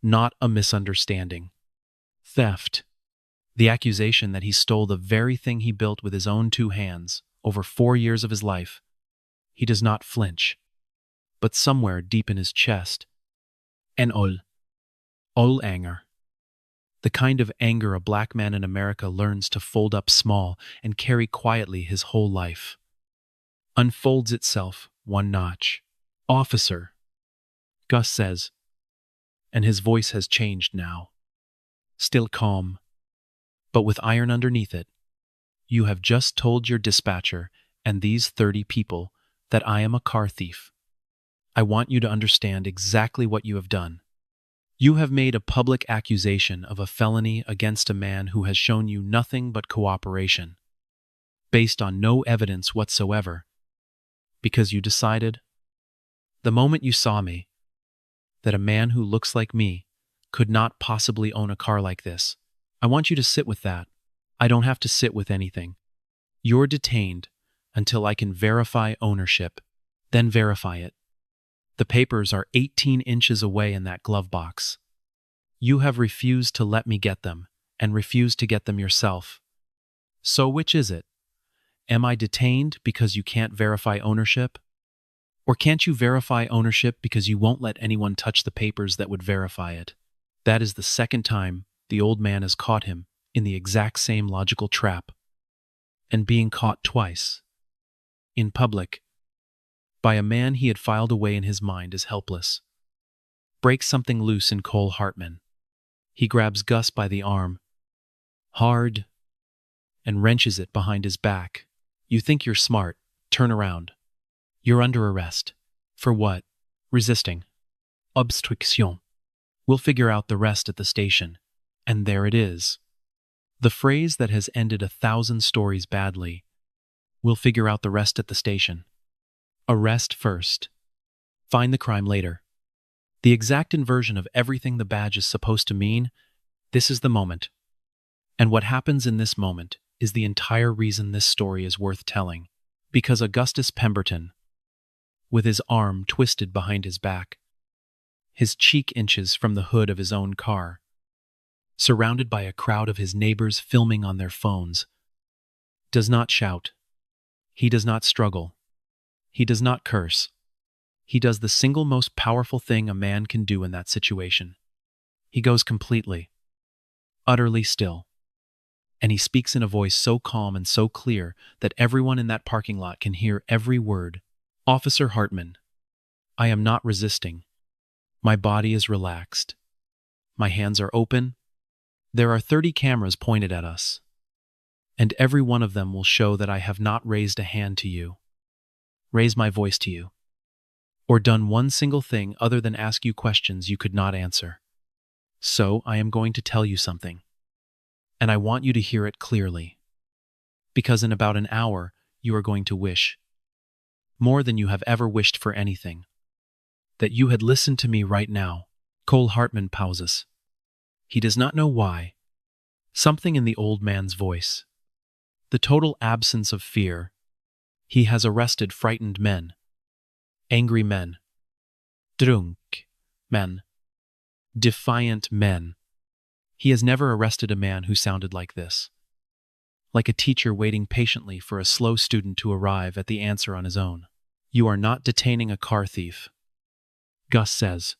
Not a misunderstanding. Theft. The accusation that he stole the very thing he built with his own 2 hands over 4 years of his life. He does not flinch. But somewhere deep in his chest, an ol anger. The kind of anger a black man in America learns to fold up small and carry quietly his whole life. Unfolds itself one notch. Officer, Gus says, and his voice has changed now. Still calm, but with iron underneath it. You have just told your dispatcher and these 30 people that I am a car thief. I want you to understand exactly what you have done. You have made a public accusation of a felony against a man who has shown you nothing but cooperation, based on no evidence whatsoever, because you decided, the moment you saw me, that a man who looks like me could not possibly own a car like this. I want you to sit with that. I don't have to sit with anything. You're detained until I can verify ownership, then verify it. The papers are 18 inches away in that glove box. You have refused to let me get them, and refused to get them yourself. So which is it? Am I detained because you can't verify ownership? Or can't you verify ownership because you won't let anyone touch the papers that would verify it? That is the second time the old man has caught him in the exact same logical trap. And being caught twice, in public, by a man he had filed away in his mind as helpless. Breaks something loose in Cole Hartman. He grabs Gus by the arm, hard, and wrenches it behind his back. You think you're smart. Turn around. You're under arrest. For what? Resisting. Obstruction. We'll figure out the rest at the station. And there it is. The phrase that has ended 1,000 stories badly. We'll figure out the rest at the station. Arrest first. Find the crime later. The exact inversion of everything the badge is supposed to mean. This is the moment. And what happens in this moment is the entire reason this story is worth telling. Because Augustus Pemberton, with his arm twisted behind his back, his cheek inches from the hood of his own car, surrounded by a crowd of his neighbors filming on their phones, does not shout. He does not struggle. He does not curse. He does the single most powerful thing a man can do in that situation. He goes completely, utterly still. And he speaks in a voice so calm and so clear that everyone in that parking lot can hear every word. Officer Hartman, I am not resisting. My body is relaxed. My hands are open. There are 30 cameras pointed at us, and every one of them will show that I have not raised a hand to you, raised my voice to you, or done one single thing other than ask you questions you could not answer. So I am going to tell you something, and I want you to hear it clearly, because in about an hour you are going to wish, more than you have ever wished for anything, that you had listened to me right now. Cole Hartman pauses. He does not know why. Something in the old man's voice. The total absence of fear. He has arrested frightened men. Angry men. Drunk men. Defiant men. He has never arrested a man who sounded like this. Like a teacher waiting patiently for a slow student to arrive at the answer on his own. You are not detaining a car thief. Gus says.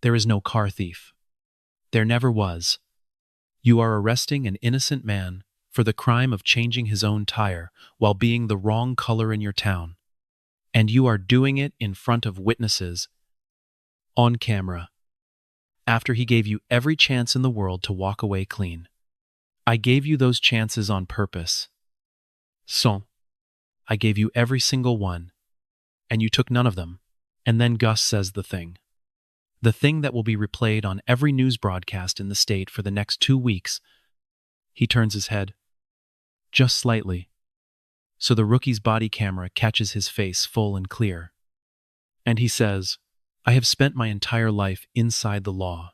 There is no car thief. There never was. You are arresting an innocent man for the crime of changing his own tire while being the wrong color in your town. And you are doing it in front of witnesses, on camera, after he gave you every chance in the world to walk away clean. I gave you those chances on purpose. I gave you every single one, and you took none of them. And then Gus says the thing that will be replayed on every news broadcast in the state for the next 2 weeks. He turns his head, just slightly, so the rookie's body camera catches his face full and clear. And he says, "I have spent my entire life inside the law.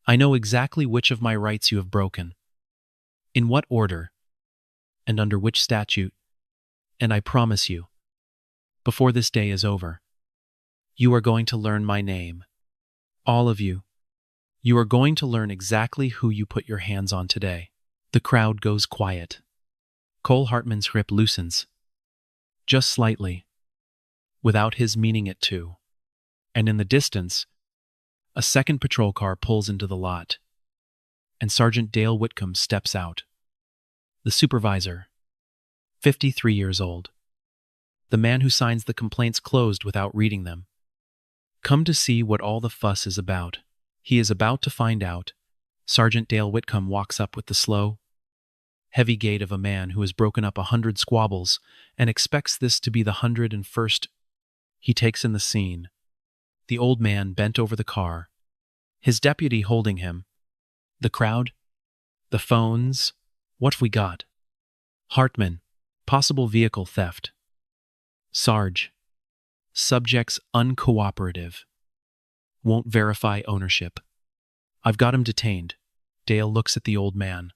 I know exactly which of my rights you have broken, in what order, and under which statute, and I promise you, before this day is over, you are going to learn my name. All of you. You are going to learn exactly who you put your hands on today." The crowd goes quiet. Cole Hartman's grip loosens, just slightly, without his meaning it to. And in the distance, a second patrol car pulls into the lot, and Sergeant Dale Whitcomb steps out. The supervisor, 53 years old. The man who signs the complaints closed without reading them. Come to see what all the fuss is about. He is about to find out. Sergeant Dale Whitcomb walks up with the slow, heavy gait of a man who has broken up 100 squabbles and expects this to be the 101st. He takes in the scene. The old man bent over the car, his deputy holding him. The crowd, the phones, what we got? Hartman, possible vehicle theft. Sarge, subjects uncooperative. Won't verify ownership. I've got him detained. Dale looks at the old man.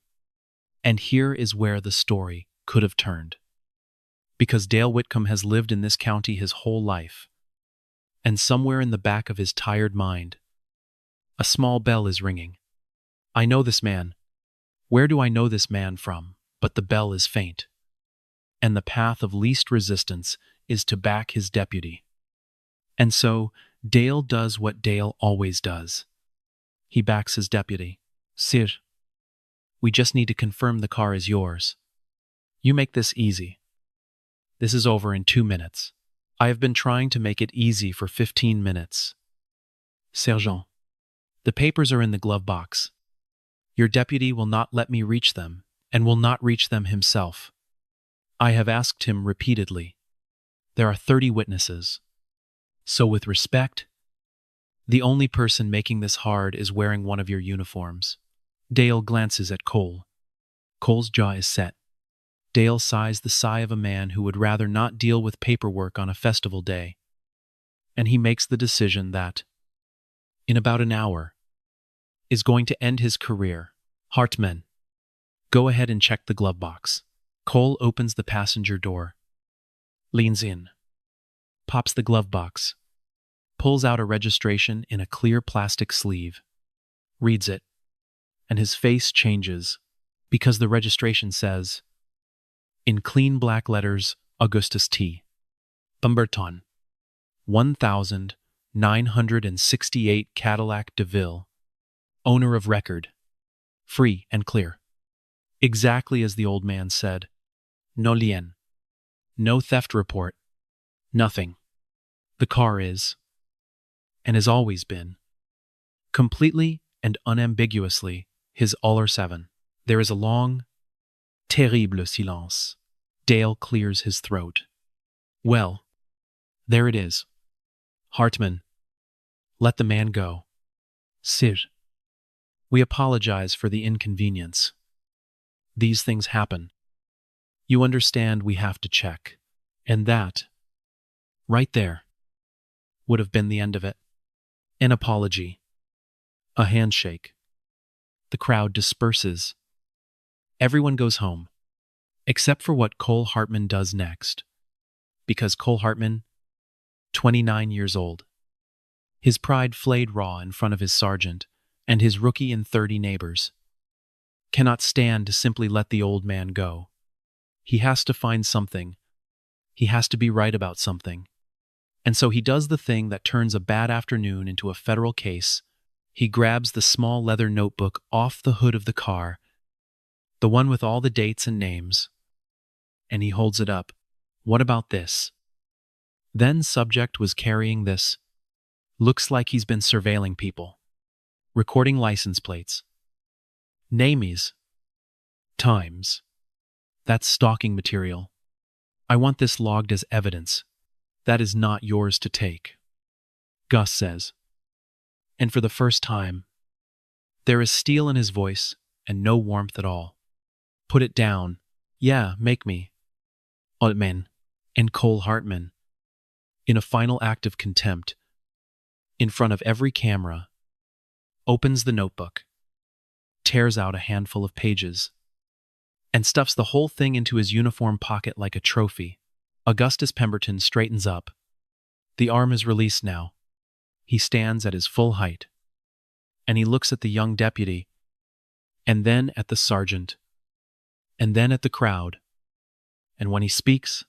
And here is where the story could have turned. Because Dale Whitcomb has lived in this county his whole life. And somewhere in the back of his tired mind, a small bell is ringing. I know this man. Where do I know this man from? But the bell is faint. And the path of least resistance is to back his deputy. And so, Dale does what Dale always does. He backs his deputy. Sir, we just need to confirm the car is yours. You make this easy. This is over in 2 minutes. I have been trying to make it easy for 15 minutes. Sergeant, the papers are in the glove box. Your deputy will not let me reach them, and will not reach them himself. I have asked him repeatedly. There are 30 witnesses. So with respect, the only person making this hard is wearing one of your uniforms. Dale glances at Cole. Cole's jaw is set. Dale sighs the sigh of a man who would rather not deal with paperwork on a festival day. And he makes the decision that, in about an hour, is going to end his career. Hartman, go ahead and check the glove box. Cole opens the passenger door, leans in, pops the glove box, pulls out a registration in a clear plastic sleeve, reads it, and his face changes because the registration says, in clean black letters, Augustus T. Bumberton, 1968 Cadillac DeVille, owner of record, free and clear. Exactly as the old man said. No lien. No theft report. Nothing. The car is, and has always been, completely and unambiguously his Aller-7. There is a long, terrible silence. Dale clears his throat. Well, there it is. Hartman, let the man go. Sir, we apologize for the inconvenience. These things happen. You understand we have to check. And that, right there, would have been the end of it. An apology. A handshake. The crowd disperses. Everyone goes home, except for what Cole Hartman does next. Because Cole Hartman, 29 years old. His pride flayed raw in front of his sergeant and his rookie and 30 neighbors. Cannot stand to simply let the old man go. He has to find something. He has to be right about something. And so he does the thing that turns a bad afternoon into a federal case. He grabs the small leather notebook off the hood of the car, the one with all the dates and names, and he holds it up. What about this? Then subject was carrying this. Looks like he's been surveilling people. Recording license plates. Names. Times. That's stalking material. I want this logged as evidence. That is not yours to take. Gus says. And for the first time, there is steel in his voice and no warmth at all. Put it down. Yeah, make me. Ottman, and Cole Hartman, in a final act of contempt, in front of every camera, opens the notebook, tears out a handful of pages, and stuffs the whole thing into his uniform pocket like a trophy. Augustus Pemberton straightens up. The arm is released now. He stands at his full height, and he looks at the young deputy, and then at the sergeant, and then at the crowd. And when he speaks,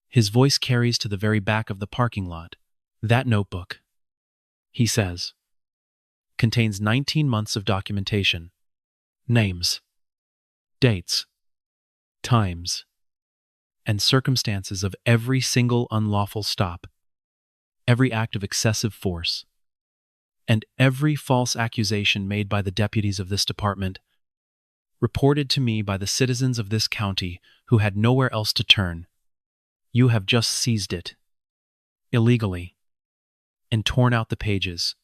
his voice carries to the very back of the parking lot. That notebook, he says, contains 19 months of documentation, names, dates, times, and circumstances of every single unlawful stop, every act of excessive force, and every false accusation made by the deputies of this department, reported to me by the citizens of this county who had nowhere else to turn. You have just seized it, illegally, and torn out the pages.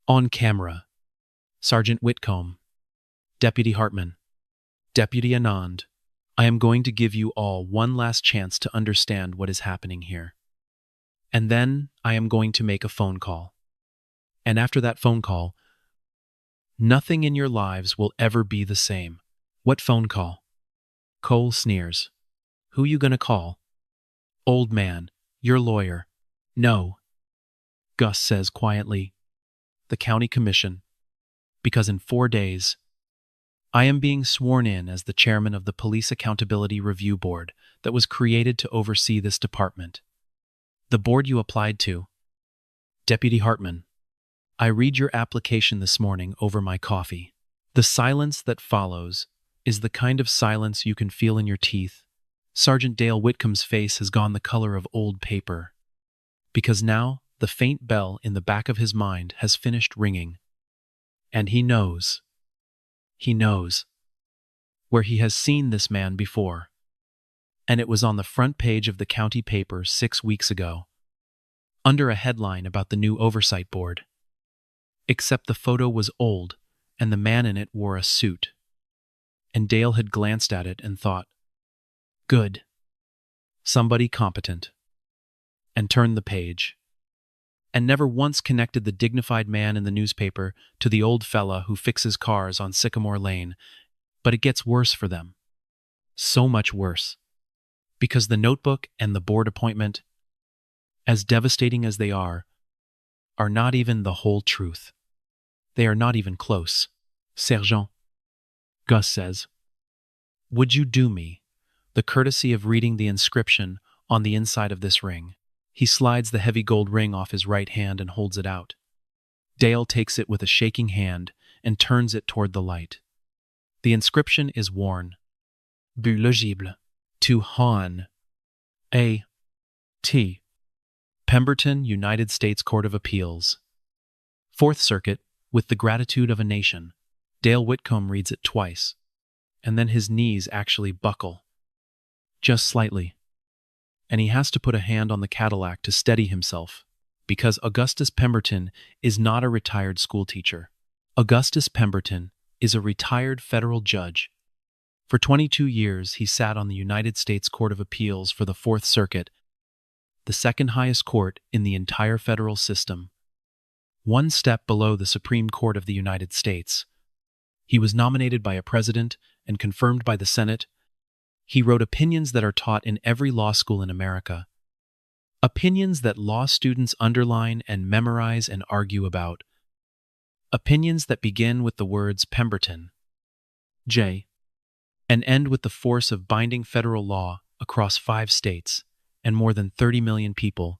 On camera, Sergeant Whitcomb, Deputy Hartman, Deputy Anand, I am going to give you all one last chance to understand what is happening here. And then I am going to make a phone call. And after that phone call, nothing in your lives will ever be the same. What phone call? Cole sneers. Who you gonna call? Old man, your lawyer. No. Gus says quietly. The county commission. Because in 4 days, I am being sworn in as the chairman of the Police Accountability Review Board that was created to oversee this department. The board you applied to. Deputy Hartman, I read your application this morning over my coffee. The silence that follows is the kind of silence you can feel in your teeth. Sergeant Dale Whitcomb's face has gone the color of old paper, because now the faint bell in the back of his mind has finished ringing, and he knows where he has seen this man before, and it was on the front page of the county paper 6 weeks ago, under a headline about the new oversight board. Except the photo was old, and the man in it wore a suit. And Dale had glanced at it and thought, good, somebody competent, and turned the page, and never once connected the dignified man in the newspaper to the old fella who fixes cars on Sycamore Lane. But it gets worse for them. So much worse. Because the notebook and the board appointment, as devastating as they are not even the whole truth. They are not even close. Sergeant, Gus says, would you do me the courtesy of reading the inscription on the inside of this ring? He slides the heavy gold ring off his right hand and holds it out. Dale takes it with a shaking hand and turns it toward the light. The inscription is worn. But legible. To Han. A. T. Pemberton, United States Court of Appeals. Fourth Circuit, with the gratitude of a nation. Dale Whitcomb reads it twice, and then his knees actually buckle. Just slightly. And he has to put a hand on the Cadillac to steady himself, because Augustus Pemberton is not a retired schoolteacher. Augustus Pemberton is a retired federal judge. For 22 years, he sat on the United States Court of Appeals for the Fourth Circuit, the second highest court in the entire federal system, one step below the Supreme Court of the United States. He was nominated by a president and confirmed by the Senate. He wrote opinions that are taught in every law school in America, opinions that law students underline and memorize and argue about, opinions that begin with the words Pemberton, J, and end with the force of binding federal law across 5 states and more than 30 million people.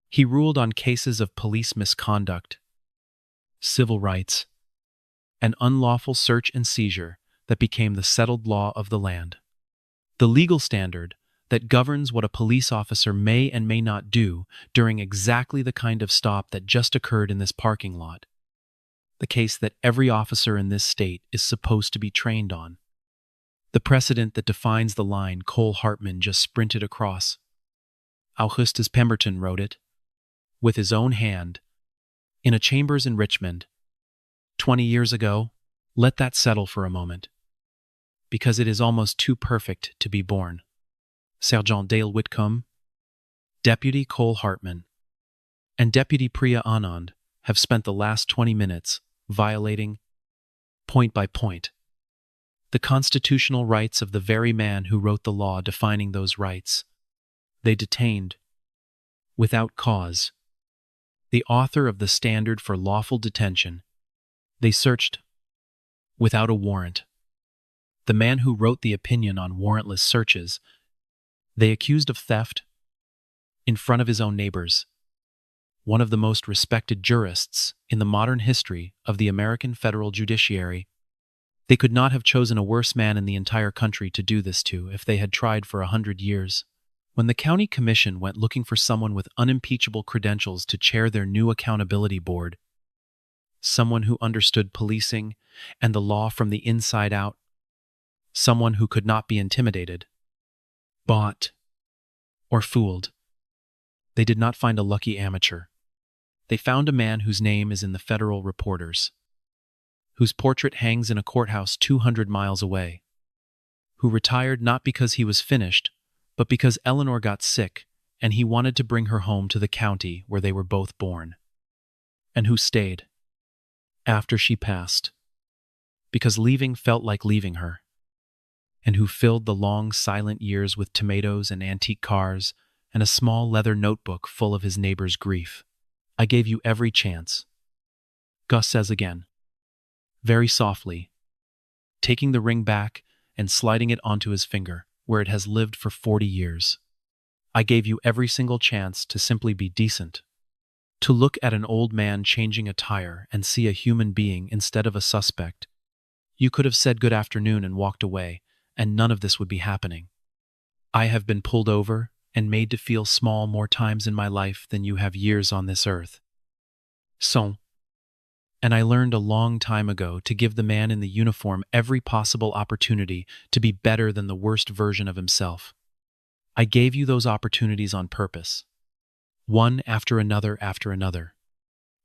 He ruled on cases of police misconduct, civil rights, and unlawful search and seizure that became the settled law of the land. The legal standard that governs what a police officer may and may not do during exactly the kind of stop that just occurred in this parking lot. The case that every officer in this state is supposed to be trained on. The precedent that defines the line Cole Hartman just sprinted across. Augustus Pemberton wrote it, with his own hand, in a chambers in Richmond, 20 years ago. Let that settle for a moment, because it is almost too perfect to be born. Sergeant Dale Whitcomb, Deputy Cole Hartman, and Deputy Priya Anand have spent the last 20 minutes violating, point by point, the constitutional rights of the very man who wrote the law defining those rights. They detained, without cause, the author of the standard for lawful detention. They searched, without a warrant, the man who wrote the opinion on warrantless searches. They accused of theft in front of his own neighbors, one of the most respected jurists in the modern history of the American federal judiciary. They could not have chosen a worse man in the entire country to do this to if they had tried for 100 years. When the county commission went looking for someone with unimpeachable credentials to chair their new accountability board, someone who understood policing and the law from the inside out, someone who could not be intimidated, bought, or fooled, they did not find a lucky amateur. They found a man whose name is in the federal reporters, whose portrait hangs in a courthouse 200 miles away, who retired not because he was finished, but because Eleanor got sick and he wanted to bring her home to the county where they were both born, and who stayed after she passed, because leaving felt like leaving her, and who filled the long, silent years with tomatoes and antique cars and a small leather notebook full of his neighbor's grief. I gave you every chance. Gus says again, very softly, taking the ring back and sliding it onto his finger, where it has lived for 40 years. I gave you every single chance to simply be decent, to look at an old man changing a tire and see a human being instead of a suspect. You could have said good afternoon and walked away, and none of this would be happening. I have been pulled over and made to feel small more times in my life than you have years on this earth. And I learned a long time ago to give the man in the uniform every possible opportunity to be better than the worst version of himself. I gave you those opportunities on purpose, one after another,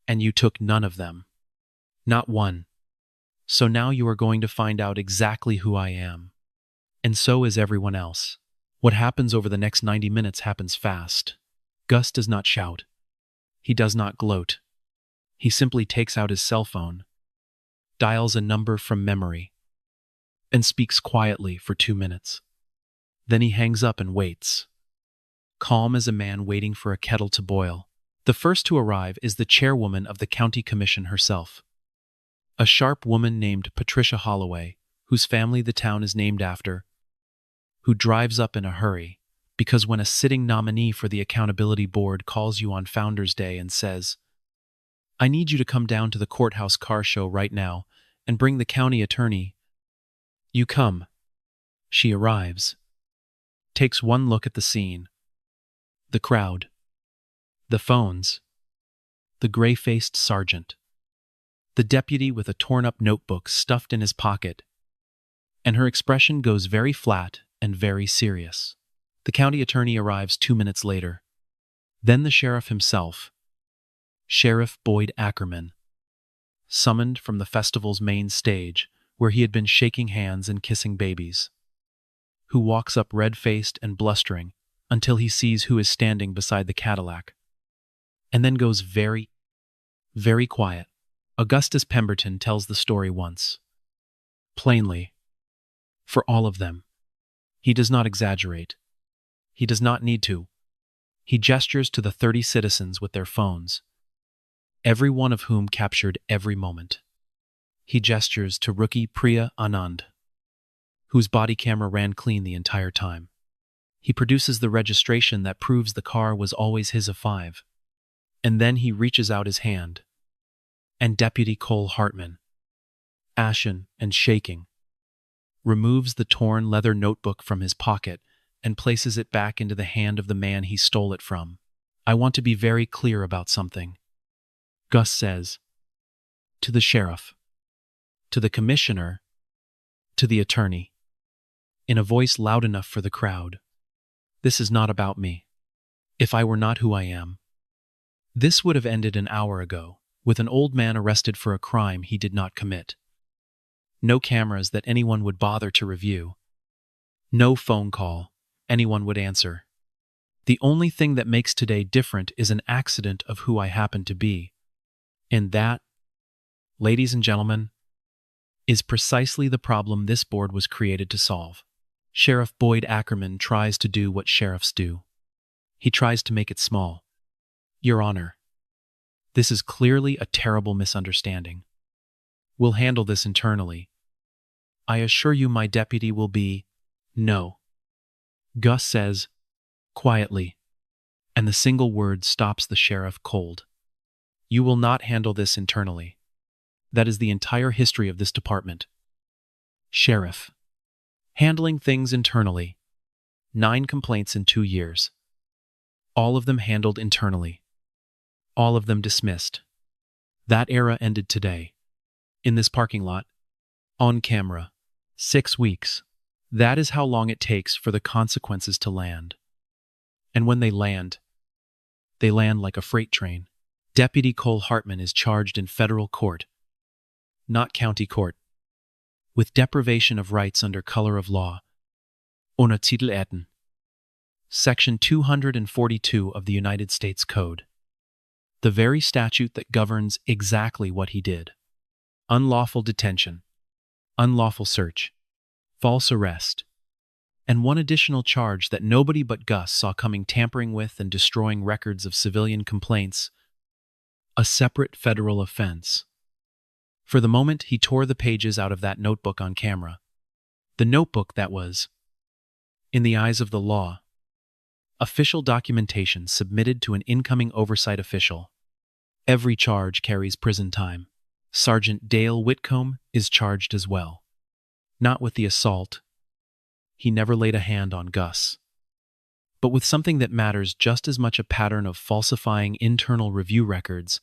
and you took none of them. Not one. So now you are going to find out exactly who I am. And so is everyone else. What happens over the next 90 minutes happens fast. Gus does not shout. He does not gloat. He simply takes out his cell phone, dials a number from memory, and speaks quietly for 2 minutes. Then he hangs up and waits, calm as a man waiting for a kettle to boil. The first to arrive is the chairwoman of the county commission herself, a sharp woman named Patricia Holloway, whose family the town is named after, who drives up in a hurry, because when a sitting nominee for the accountability board calls you on Founders Day and says, I need you to come down to the courthouse car show right now and bring the county attorney, you come. She arrives, takes one look at the scene, the crowd, the phones, the gray-faced sergeant, the deputy with a torn-up notebook stuffed in his pocket, and her expression goes very flat and very serious. The county attorney arrives 2 minutes later. Then the sheriff himself, Sheriff Boyd Ackerman, summoned from the festival's main stage, where he had been shaking hands and kissing babies, who walks up red-faced and blustering until he sees who is standing beside the Cadillac, and then goes very, very quiet. Augustus Pemberton tells the story once, plainly, for all of them. He does not exaggerate. He does not need to. He gestures to the 30 citizens with their phones, every one of whom captured every moment. He gestures to rookie Priya Anand, whose body camera ran clean the entire time. He produces the registration that proves the car was always his of 5. And then he reaches out his hand, and Deputy Cole Hartman, ashen and shaking, removes the torn leather notebook from his pocket and places it back into the hand of the man he stole it from. I want to be very clear about something, Gus says, to the sheriff, to the commissioner, to the attorney, in a voice loud enough for the crowd. This is not about me. If I were not who I am, this would have ended an hour ago, with an old man arrested for a crime he did not commit. No cameras that anyone would bother to review. No phone call, anyone would answer. The only thing that makes today different is an accident of who I happen to be. And that, ladies and gentlemen, is precisely the problem this board was created to solve. Sheriff Boyd Ackerman tries to do what sheriffs do. He tries to make it small. Your Honor, this is clearly a terrible misunderstanding. We'll handle this internally. I assure you my deputy will be... No. Gus says, quietly, and the single word stops the sheriff cold. You will not handle this internally. That is the entire history of this department. Sheriff. Handling things internally. 9 complaints in 2 years. All of them handled internally. All of them dismissed. That era ended today. In this parking lot. On camera. 6 weeks. That is how long it takes for the consequences to land. And when they land like a freight train. Deputy Cole Hartman is charged in federal court, not county court, with deprivation of rights under color of law, ohne Titelärten. Section 242 of the United States Code. The very statute that governs exactly what he did. Unlawful detention, unlawful search, false arrest, and one additional charge that nobody but Gus saw coming: tampering with and destroying records of civilian complaints, a separate federal offense. For the moment, he tore the pages out of that notebook on camera. The notebook that was, in the eyes of the law, official documentation submitted to an incoming oversight official. Every charge carries prison time. Sergeant Dale Whitcomb is charged as well. Not with the assault. He never laid a hand on Gus. But with something that matters just as much: a pattern of falsifying internal review records.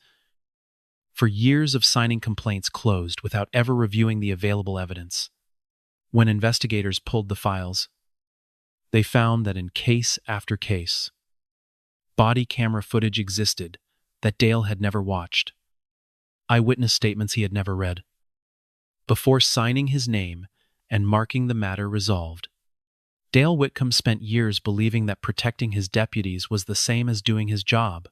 For years of signing complaints closed without ever reviewing the available evidence. When investigators pulled the files, they found that in case after case, body camera footage existed that Dale had never watched. Eyewitness statements he had never read. Before signing his name and marking the matter resolved, Dale Whitcomb spent years believing that protecting his deputies was the same as doing his job.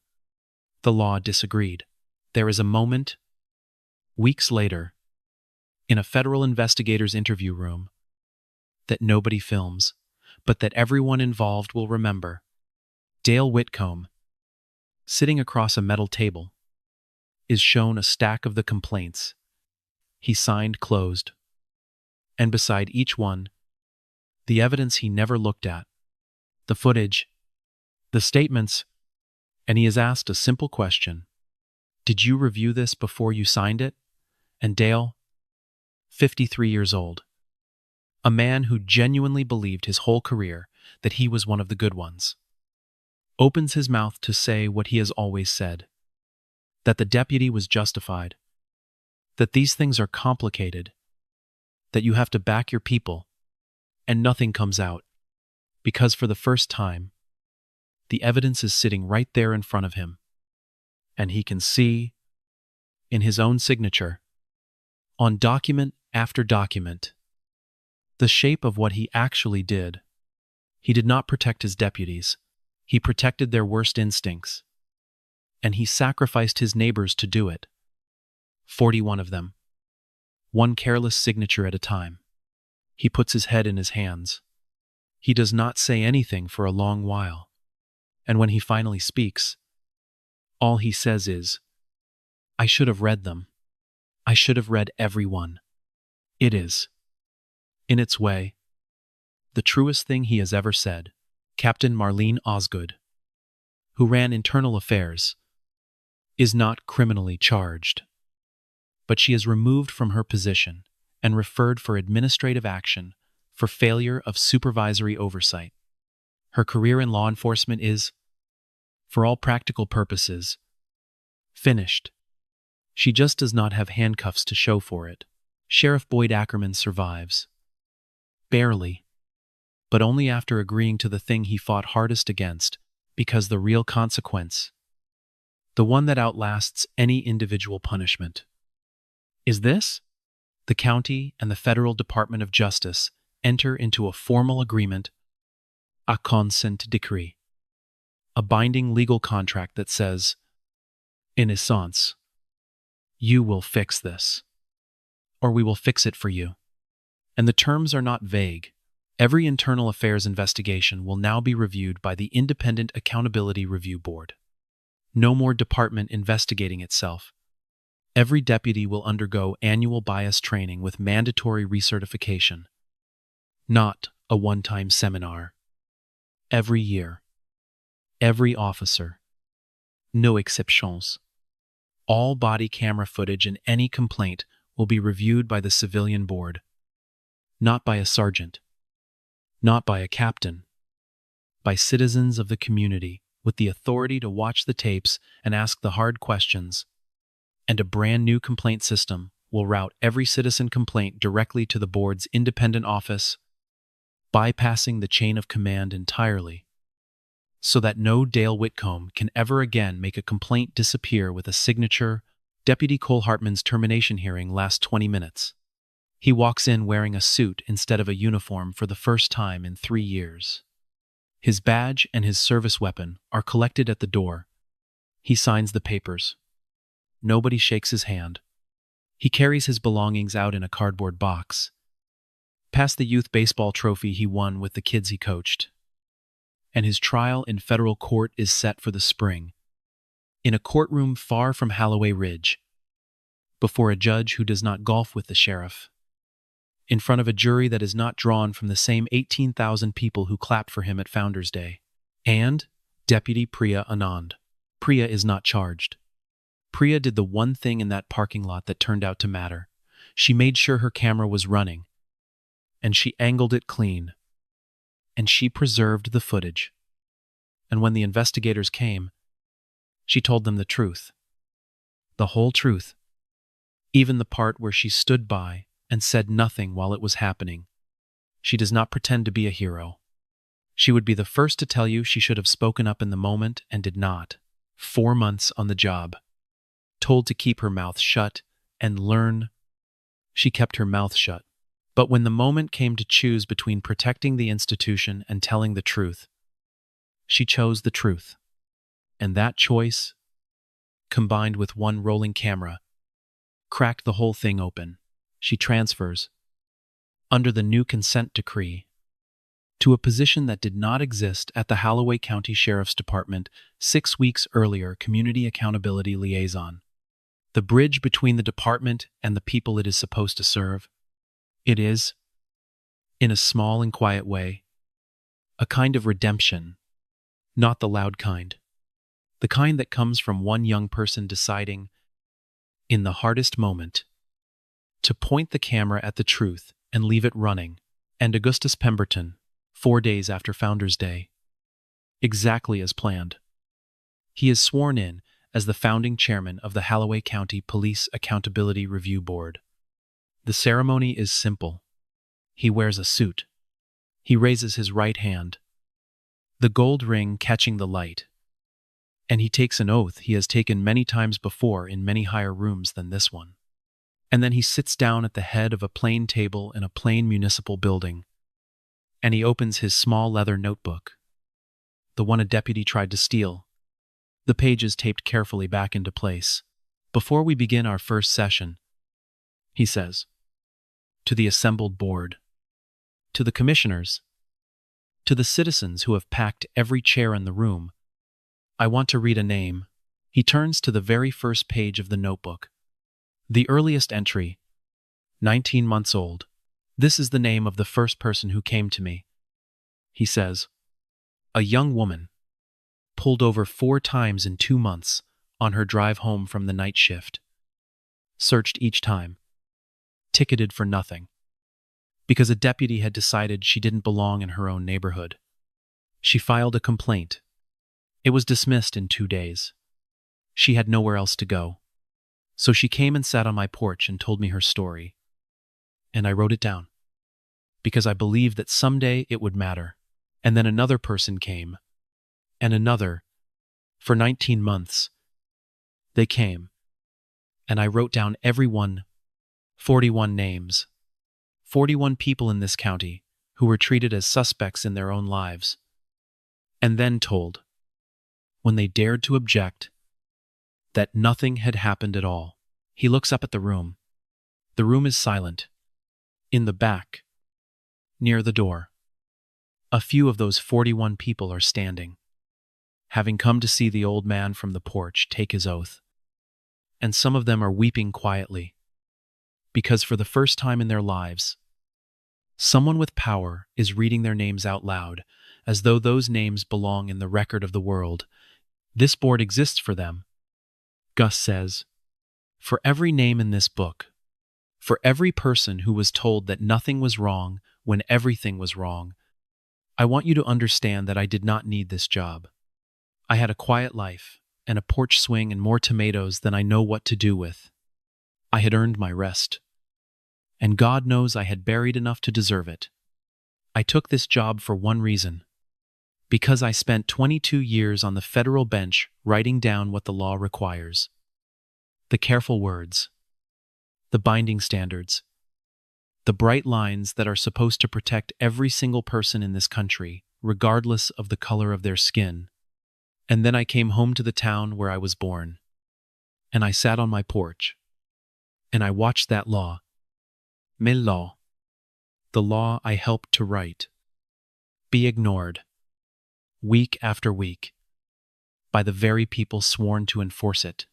The law disagreed. There is a moment, weeks later, in a federal investigator's interview room, that nobody films, but that everyone involved will remember. Dale Whitcomb, sitting across a metal table, is shown a stack of the complaints he signed closed, and beside each one, the evidence he never looked at, the footage, the statements, and he is asked a simple question: did you review this before you signed it? And Dale, 53 years old, a man who genuinely believed his whole career that he was one of the good ones, opens his mouth to say what he has always said: that the deputy was justified, that these things are complicated, that you have to back your people, and nothing comes out, because for the first time, the evidence is sitting right there in front of him, and he can see, in his own signature, on document after document, the shape of what he actually did. He did not protect his deputies. He protected their worst instincts. And he sacrificed his neighbors to do it. 41 of them. One careless signature at a time. He puts his head in his hands. He does not say anything for a long while. And when he finally speaks, all he says is, "I should have read them. I should have read every one." It is, in its way, the truest thing he has ever said. Captain Marlene Osgood, who ran internal affairs, is not criminally charged, but she is removed from her position and referred for administrative action for failure of supervisory oversight. Her career in law enforcement is, for all practical purposes, finished. She just does not have handcuffs to show for it. Sheriff Boyd Ackerman survives. Barely. But only after agreeing to the thing he fought hardest against, because the real consequence, the one that outlasts any individual punishment, is this: the county and the federal Department of Justice enter into a formal agreement a consent decree, a binding legal contract that says, in essence, you will fix this, or we will fix it for you. And the terms are not vague. Every internal affairs investigation will now be reviewed by the Independent Accountability Review Board. No more department investigating itself. Every deputy will undergo annual bias training with mandatory recertification. Not a one-time seminar. Every year. Every officer. No exceptions. All body camera footage and any complaint will be reviewed by the civilian board. Not by a sergeant. Not by a captain. By citizens of the community with the authority to watch the tapes and ask the hard questions. And a brand new complaint system will route every citizen complaint directly to the board's independent office, bypassing the chain of command entirely, so that no Dale Whitcomb can ever again make a complaint disappear with a signature. Deputy Cole Hartman's termination hearing lasts 20 minutes. He walks in wearing a suit instead of a uniform for the first time in 3 years. His badge and his service weapon are collected at the door. He signs the papers. Nobody shakes his hand. He carries his belongings out in a cardboard box, past the youth baseball trophy he won with the kids he coached. And his trial in federal court is set for the spring, in a courtroom far from Holloway Ridge, before a judge who does not golf with the sheriff, in front of a jury that is not drawn from the same 18,000 people who clapped for him at Founders Day, and Deputy Priya Anand. Priya is not charged. Priya did the one thing in that parking lot that turned out to matter. She made sure her camera was running, and she angled it clean, and she preserved the footage. And when the investigators came, she told them the truth. The whole truth. Even the part where she stood by and said nothing while it was happening. She does not pretend to be a hero. She would be the first to tell you she should have spoken up in the moment and did not. 4 months on the job. Told to keep her mouth shut and learn. She kept her mouth shut. But when the moment came to choose between protecting the institution and telling the truth, she chose the truth. And that choice, combined with one rolling camera, cracked the whole thing open. She transfers, under the new consent decree, to a position that did not exist at the Holloway County Sheriff's Department 6 weeks earlier, Community Accountability Liaison. The bridge between the department and the people it is supposed to serve. It is, in a small and quiet way, a kind of redemption, not the loud kind. The kind that comes from one young person deciding, in the hardest moment, to point the camera at the truth and leave it running. And Augustus Pemberton, 4 days after Founders Day. Exactly as planned. He is sworn in as the founding chairman of the Holloway County Police Accountability Review Board. The ceremony is simple. He wears a suit. He raises his right hand, the gold ring catching the light, and he takes an oath he has taken many times before in many higher rooms than this one. And then he sits down at the head of a plain table in a plain municipal building, and he opens his small leather notebook, the one a deputy tried to steal, the pages taped carefully back into place. Before we begin our first session, he says, to the assembled board, to the commissioners, to the citizens who have packed every chair in the room, I want to read a name. He turns to the very first page of the notebook. The earliest entry, 19 months old. This is the name of the first person who came to me. He says, a young woman, pulled over 4 times in 2 months on her drive home from the night shift. Searched each time. Ticketed for nothing. Because a deputy had decided she didn't belong in her own neighborhood. She filed a complaint. It was dismissed in 2 days. She had nowhere else to go. So she came and sat on my porch and told me her story. And I wrote it down. Because I believed that someday it would matter. And then another person came. And another. For 19 months. They came. And I wrote down everyone. 41 names. 41 people in this county who were treated as suspects in their own lives. and then told, when they dared to object, that nothing had happened at all. He looks up at the room. The room is silent. In the back, near the door, a few of those 41 people are standing, having come to see the old man from the porch take his oath. And some of them are weeping quietly, because for the first time in their lives, someone with power is reading their names out loud, as though those names belong in the record of the world. This board exists for them. Gus says, for every name in this book, for every person who was told that nothing was wrong when everything was wrong, I want you to understand that I did not need this job. I had a quiet life and a porch swing and more tomatoes than I know what to do with. I had earned my rest, and God knows I had buried enough to deserve it. I took this job for one reason, because I spent 22 years on the federal bench writing down what the law requires. The careful words, the binding standards, the bright lines that are supposed to protect every single person in this country, regardless of the color of their skin. And then I came home to the town where I was born, and I sat on my porch, and I watched that law, mes law, the law I helped to write, be ignored, week after week, by the very people sworn to enforce it,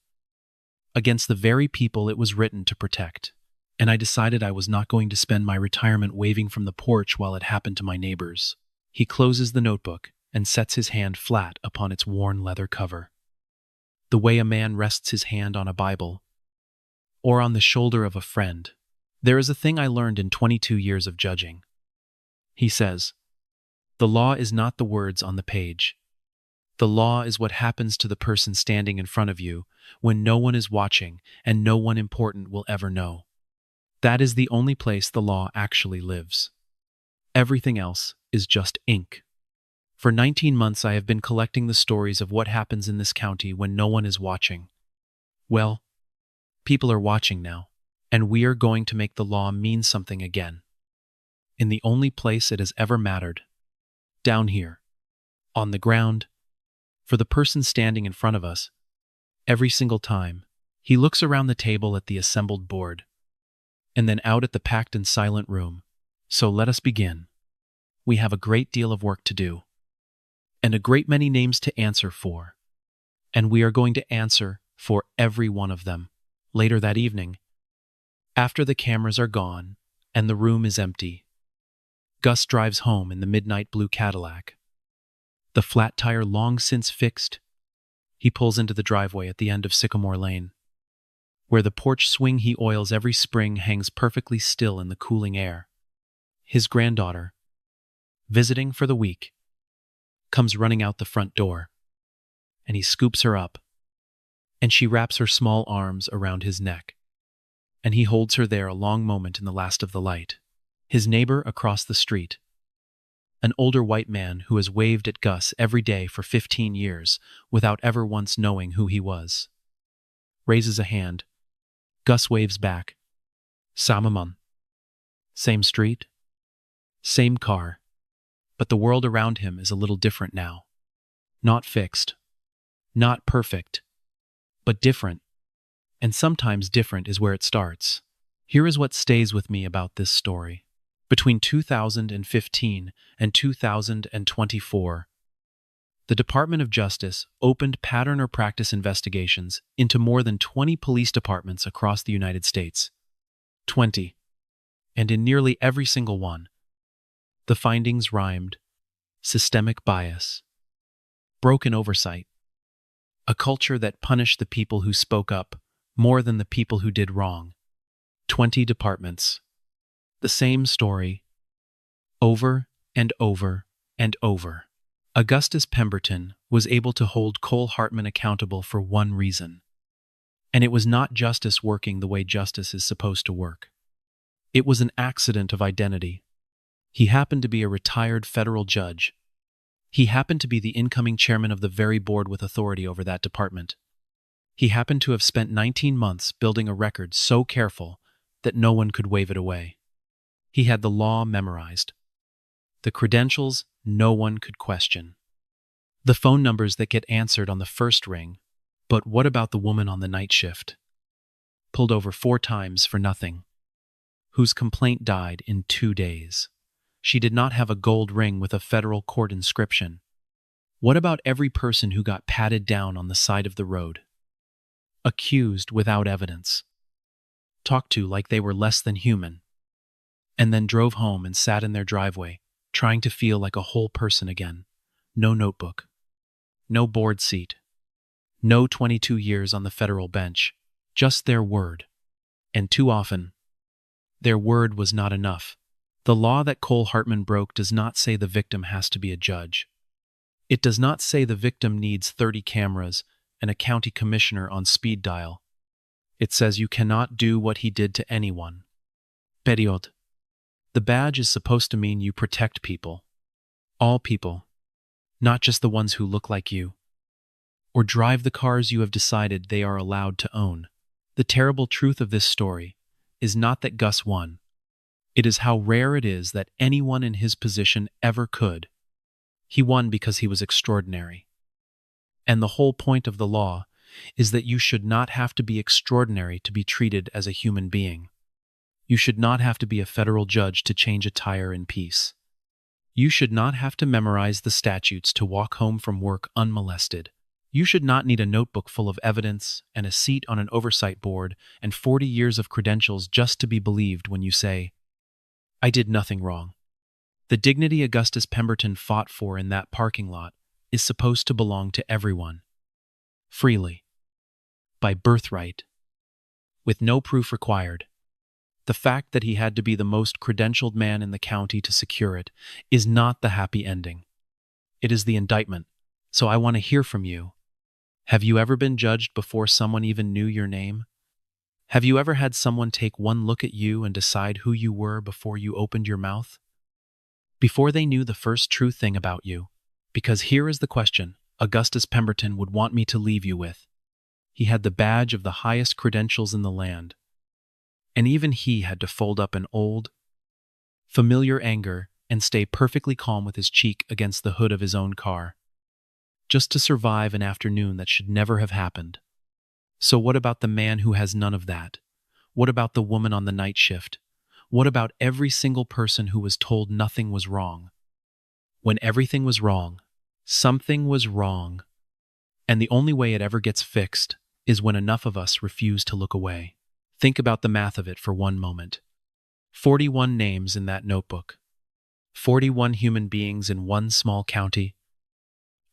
against the very people it was written to protect. And I decided I was not going to spend my retirement waving from the porch while it happened to my neighbors. He closes the notebook and sets his hand flat upon its worn leather cover, the way a man rests his hand on a Bible or on the shoulder of a friend. There is a thing I learned in 22 years of judging. He says, the law is not the words on the page. The law is what happens to the person standing in front of you when no one is watching and no one important will ever know. That is the only place the law actually lives. Everything else is just ink. For 19 months I have been collecting the stories of what happens in this county when no one is watching. Well, people are watching now, and we are going to make the law mean something again. In the only place it has ever mattered. Down here, on the ground, for the person standing in front of us. Every single time, he looks around the table at the assembled board, and then out at the packed and silent room. So let us begin. We have a great deal of work to do, and a great many names to answer for, and we are going to answer for every one of them. Later that evening, after the cameras are gone and the room is empty, Gus drives home in the midnight blue Cadillac. The flat tire long since fixed, he pulls into the driveway at the end of Sycamore Lane, where the porch swing he oils every spring hangs perfectly still in the cooling air. His granddaughter, visiting for the week, comes running out the front door, and he scoops her up, and she wraps her small arms around his neck, and he holds her there a long moment in the last of the light. His neighbor across the street, an older white man who has waved at Gus every day for 15 years without ever once knowing who he was, raises a hand. Gus waves back. Samamun. Same street, same car, but the world around him is a little different now. Not fixed, not perfect, but different. And sometimes different is where it starts. Here is what stays with me about this story. Between 2015 and 2024, the Department of Justice opened pattern or practice investigations into more than 20 police departments across the United States. 20. And in nearly every single one, the findings rhymed: systemic bias, broken oversight, a culture that punished the people who spoke up more than the people who did wrong. 20 departments. The same story, over and over and over. Augustus Pemberton was able to hold Cole Hartman accountable for one reason, and it was not justice working the way justice is supposed to work. It was an accident of identity. He happened to be a retired federal judge. He happened to be the incoming chairman of the very board with authority over that department. He happened to have spent 19 months building a record so careful that no one could wave it away. He had the law memorized, the credentials no one could question. The phone numbers that get answered on the first ring, but what about the woman on the night shift? Pulled over 4 times for nothing. Whose complaint died in 2 days. She did not have a gold ring with a federal court inscription. What about every person who got patted down on the side of the road? Accused without evidence. Talked to like they were less than human. And then drove home and sat in their driveway, trying to feel like a whole person again. No notebook. No board seat. No 22 years on the federal bench. Just their word. And too often, their word was not enough. The law that Cole Hartman broke does not say the victim has to be a judge. It does not say the victim needs 30 cameras and a county commissioner on speed dial. It says you cannot do what he did to anyone. Period. The badge is supposed to mean you protect people. All people. Not just the ones who look like you. Or drive the cars you have decided they are allowed to own. The terrible truth of this story is not that Gus won. It is how rare it is that anyone in his position ever could. He won because he was extraordinary. And the whole point of the law is that you should not have to be extraordinary to be treated as a human being. You should not have to be a federal judge to change a tire in peace. You should not have to memorize the statutes to walk home from work unmolested. You should not need a notebook full of evidence and a seat on an oversight board and 40 years of credentials just to be believed when you say, "I did nothing wrong." The dignity Augustus Pemberton fought for in that parking lot is supposed to belong to everyone. Freely. By birthright. With no proof required. The fact that he had to be the most credentialed man in the county to secure it is not the happy ending. It is the indictment. So I want to hear from you. Have you ever been judged before someone even knew your name? Have you ever had someone take one look at you and decide who you were before you opened your mouth? Before they knew the first true thing about you? Because here is the question Augustus Pemberton would want me to leave you with. He had the badge of the highest credentials in the land. And even he had to fold up an old, familiar anger and stay perfectly calm with his cheek against the hood of his own car. Just to survive an afternoon that should never have happened. So what about the man who has none of that? What about the woman on the night shift? What about every single person who was told nothing was wrong? When everything was wrong, something was wrong. And the only way it ever gets fixed is when enough of us refuse to look away. Think about the math of it for one moment. 41 names in that notebook. 41 human beings in one small county.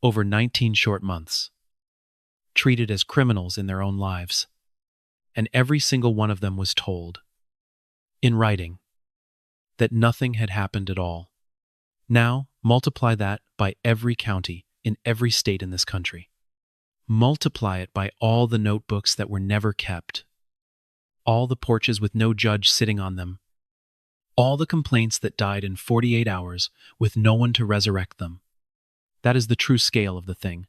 Over 19 short months. Treated as criminals in their own lives. And every single one of them was told, in writing, that nothing had happened at all. Now, multiply that by every county in every state in this country. Multiply it by all the notebooks that were never kept. All the porches with no judge sitting on them. All the complaints that died in 48 hours with no one to resurrect them. That is the true scale of the thing.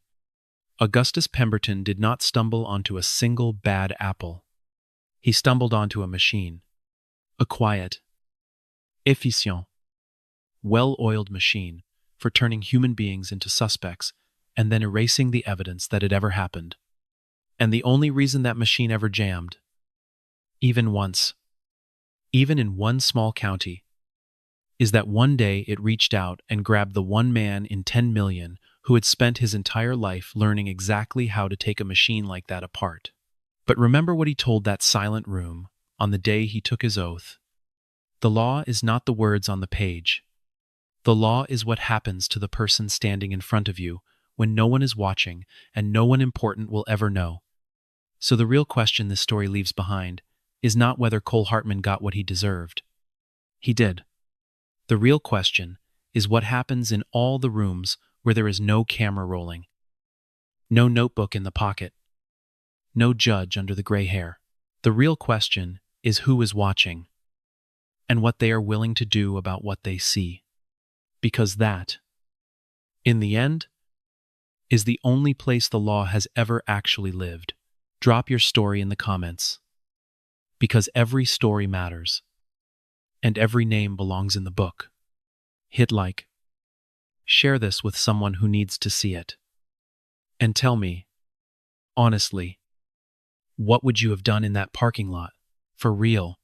Augustus Pemberton did not stumble onto a single bad apple. He stumbled onto a machine. A quiet, efficient, well-oiled machine for turning human beings into suspects and then erasing the evidence that it ever happened. And the only reason that machine ever jammed, even once, even in one small county, is that one day it reached out and grabbed the one man in 10 million who had spent his entire life learning exactly how to take a machine like that apart. But remember what he told that silent room on the day he took his oath. The law is not the words on the page. The law is what happens to the person standing in front of you when no one is watching and no one important will ever know. So the real question this story leaves behind is not whether Cole Hartman got what he deserved. He did. The real question is what happens in all the rooms where there is no camera rolling, no notebook in the pocket, no judge under the gray hair. The real question is who is watching and what they are willing to do about what they see. Because that, in the end, is the only place the law has ever actually lived. Drop your story in the comments. Because every story matters. And every name belongs in the book. Hit like. Share this with someone who needs to see it. And tell me, honestly, what would you have done in that parking lot? For real?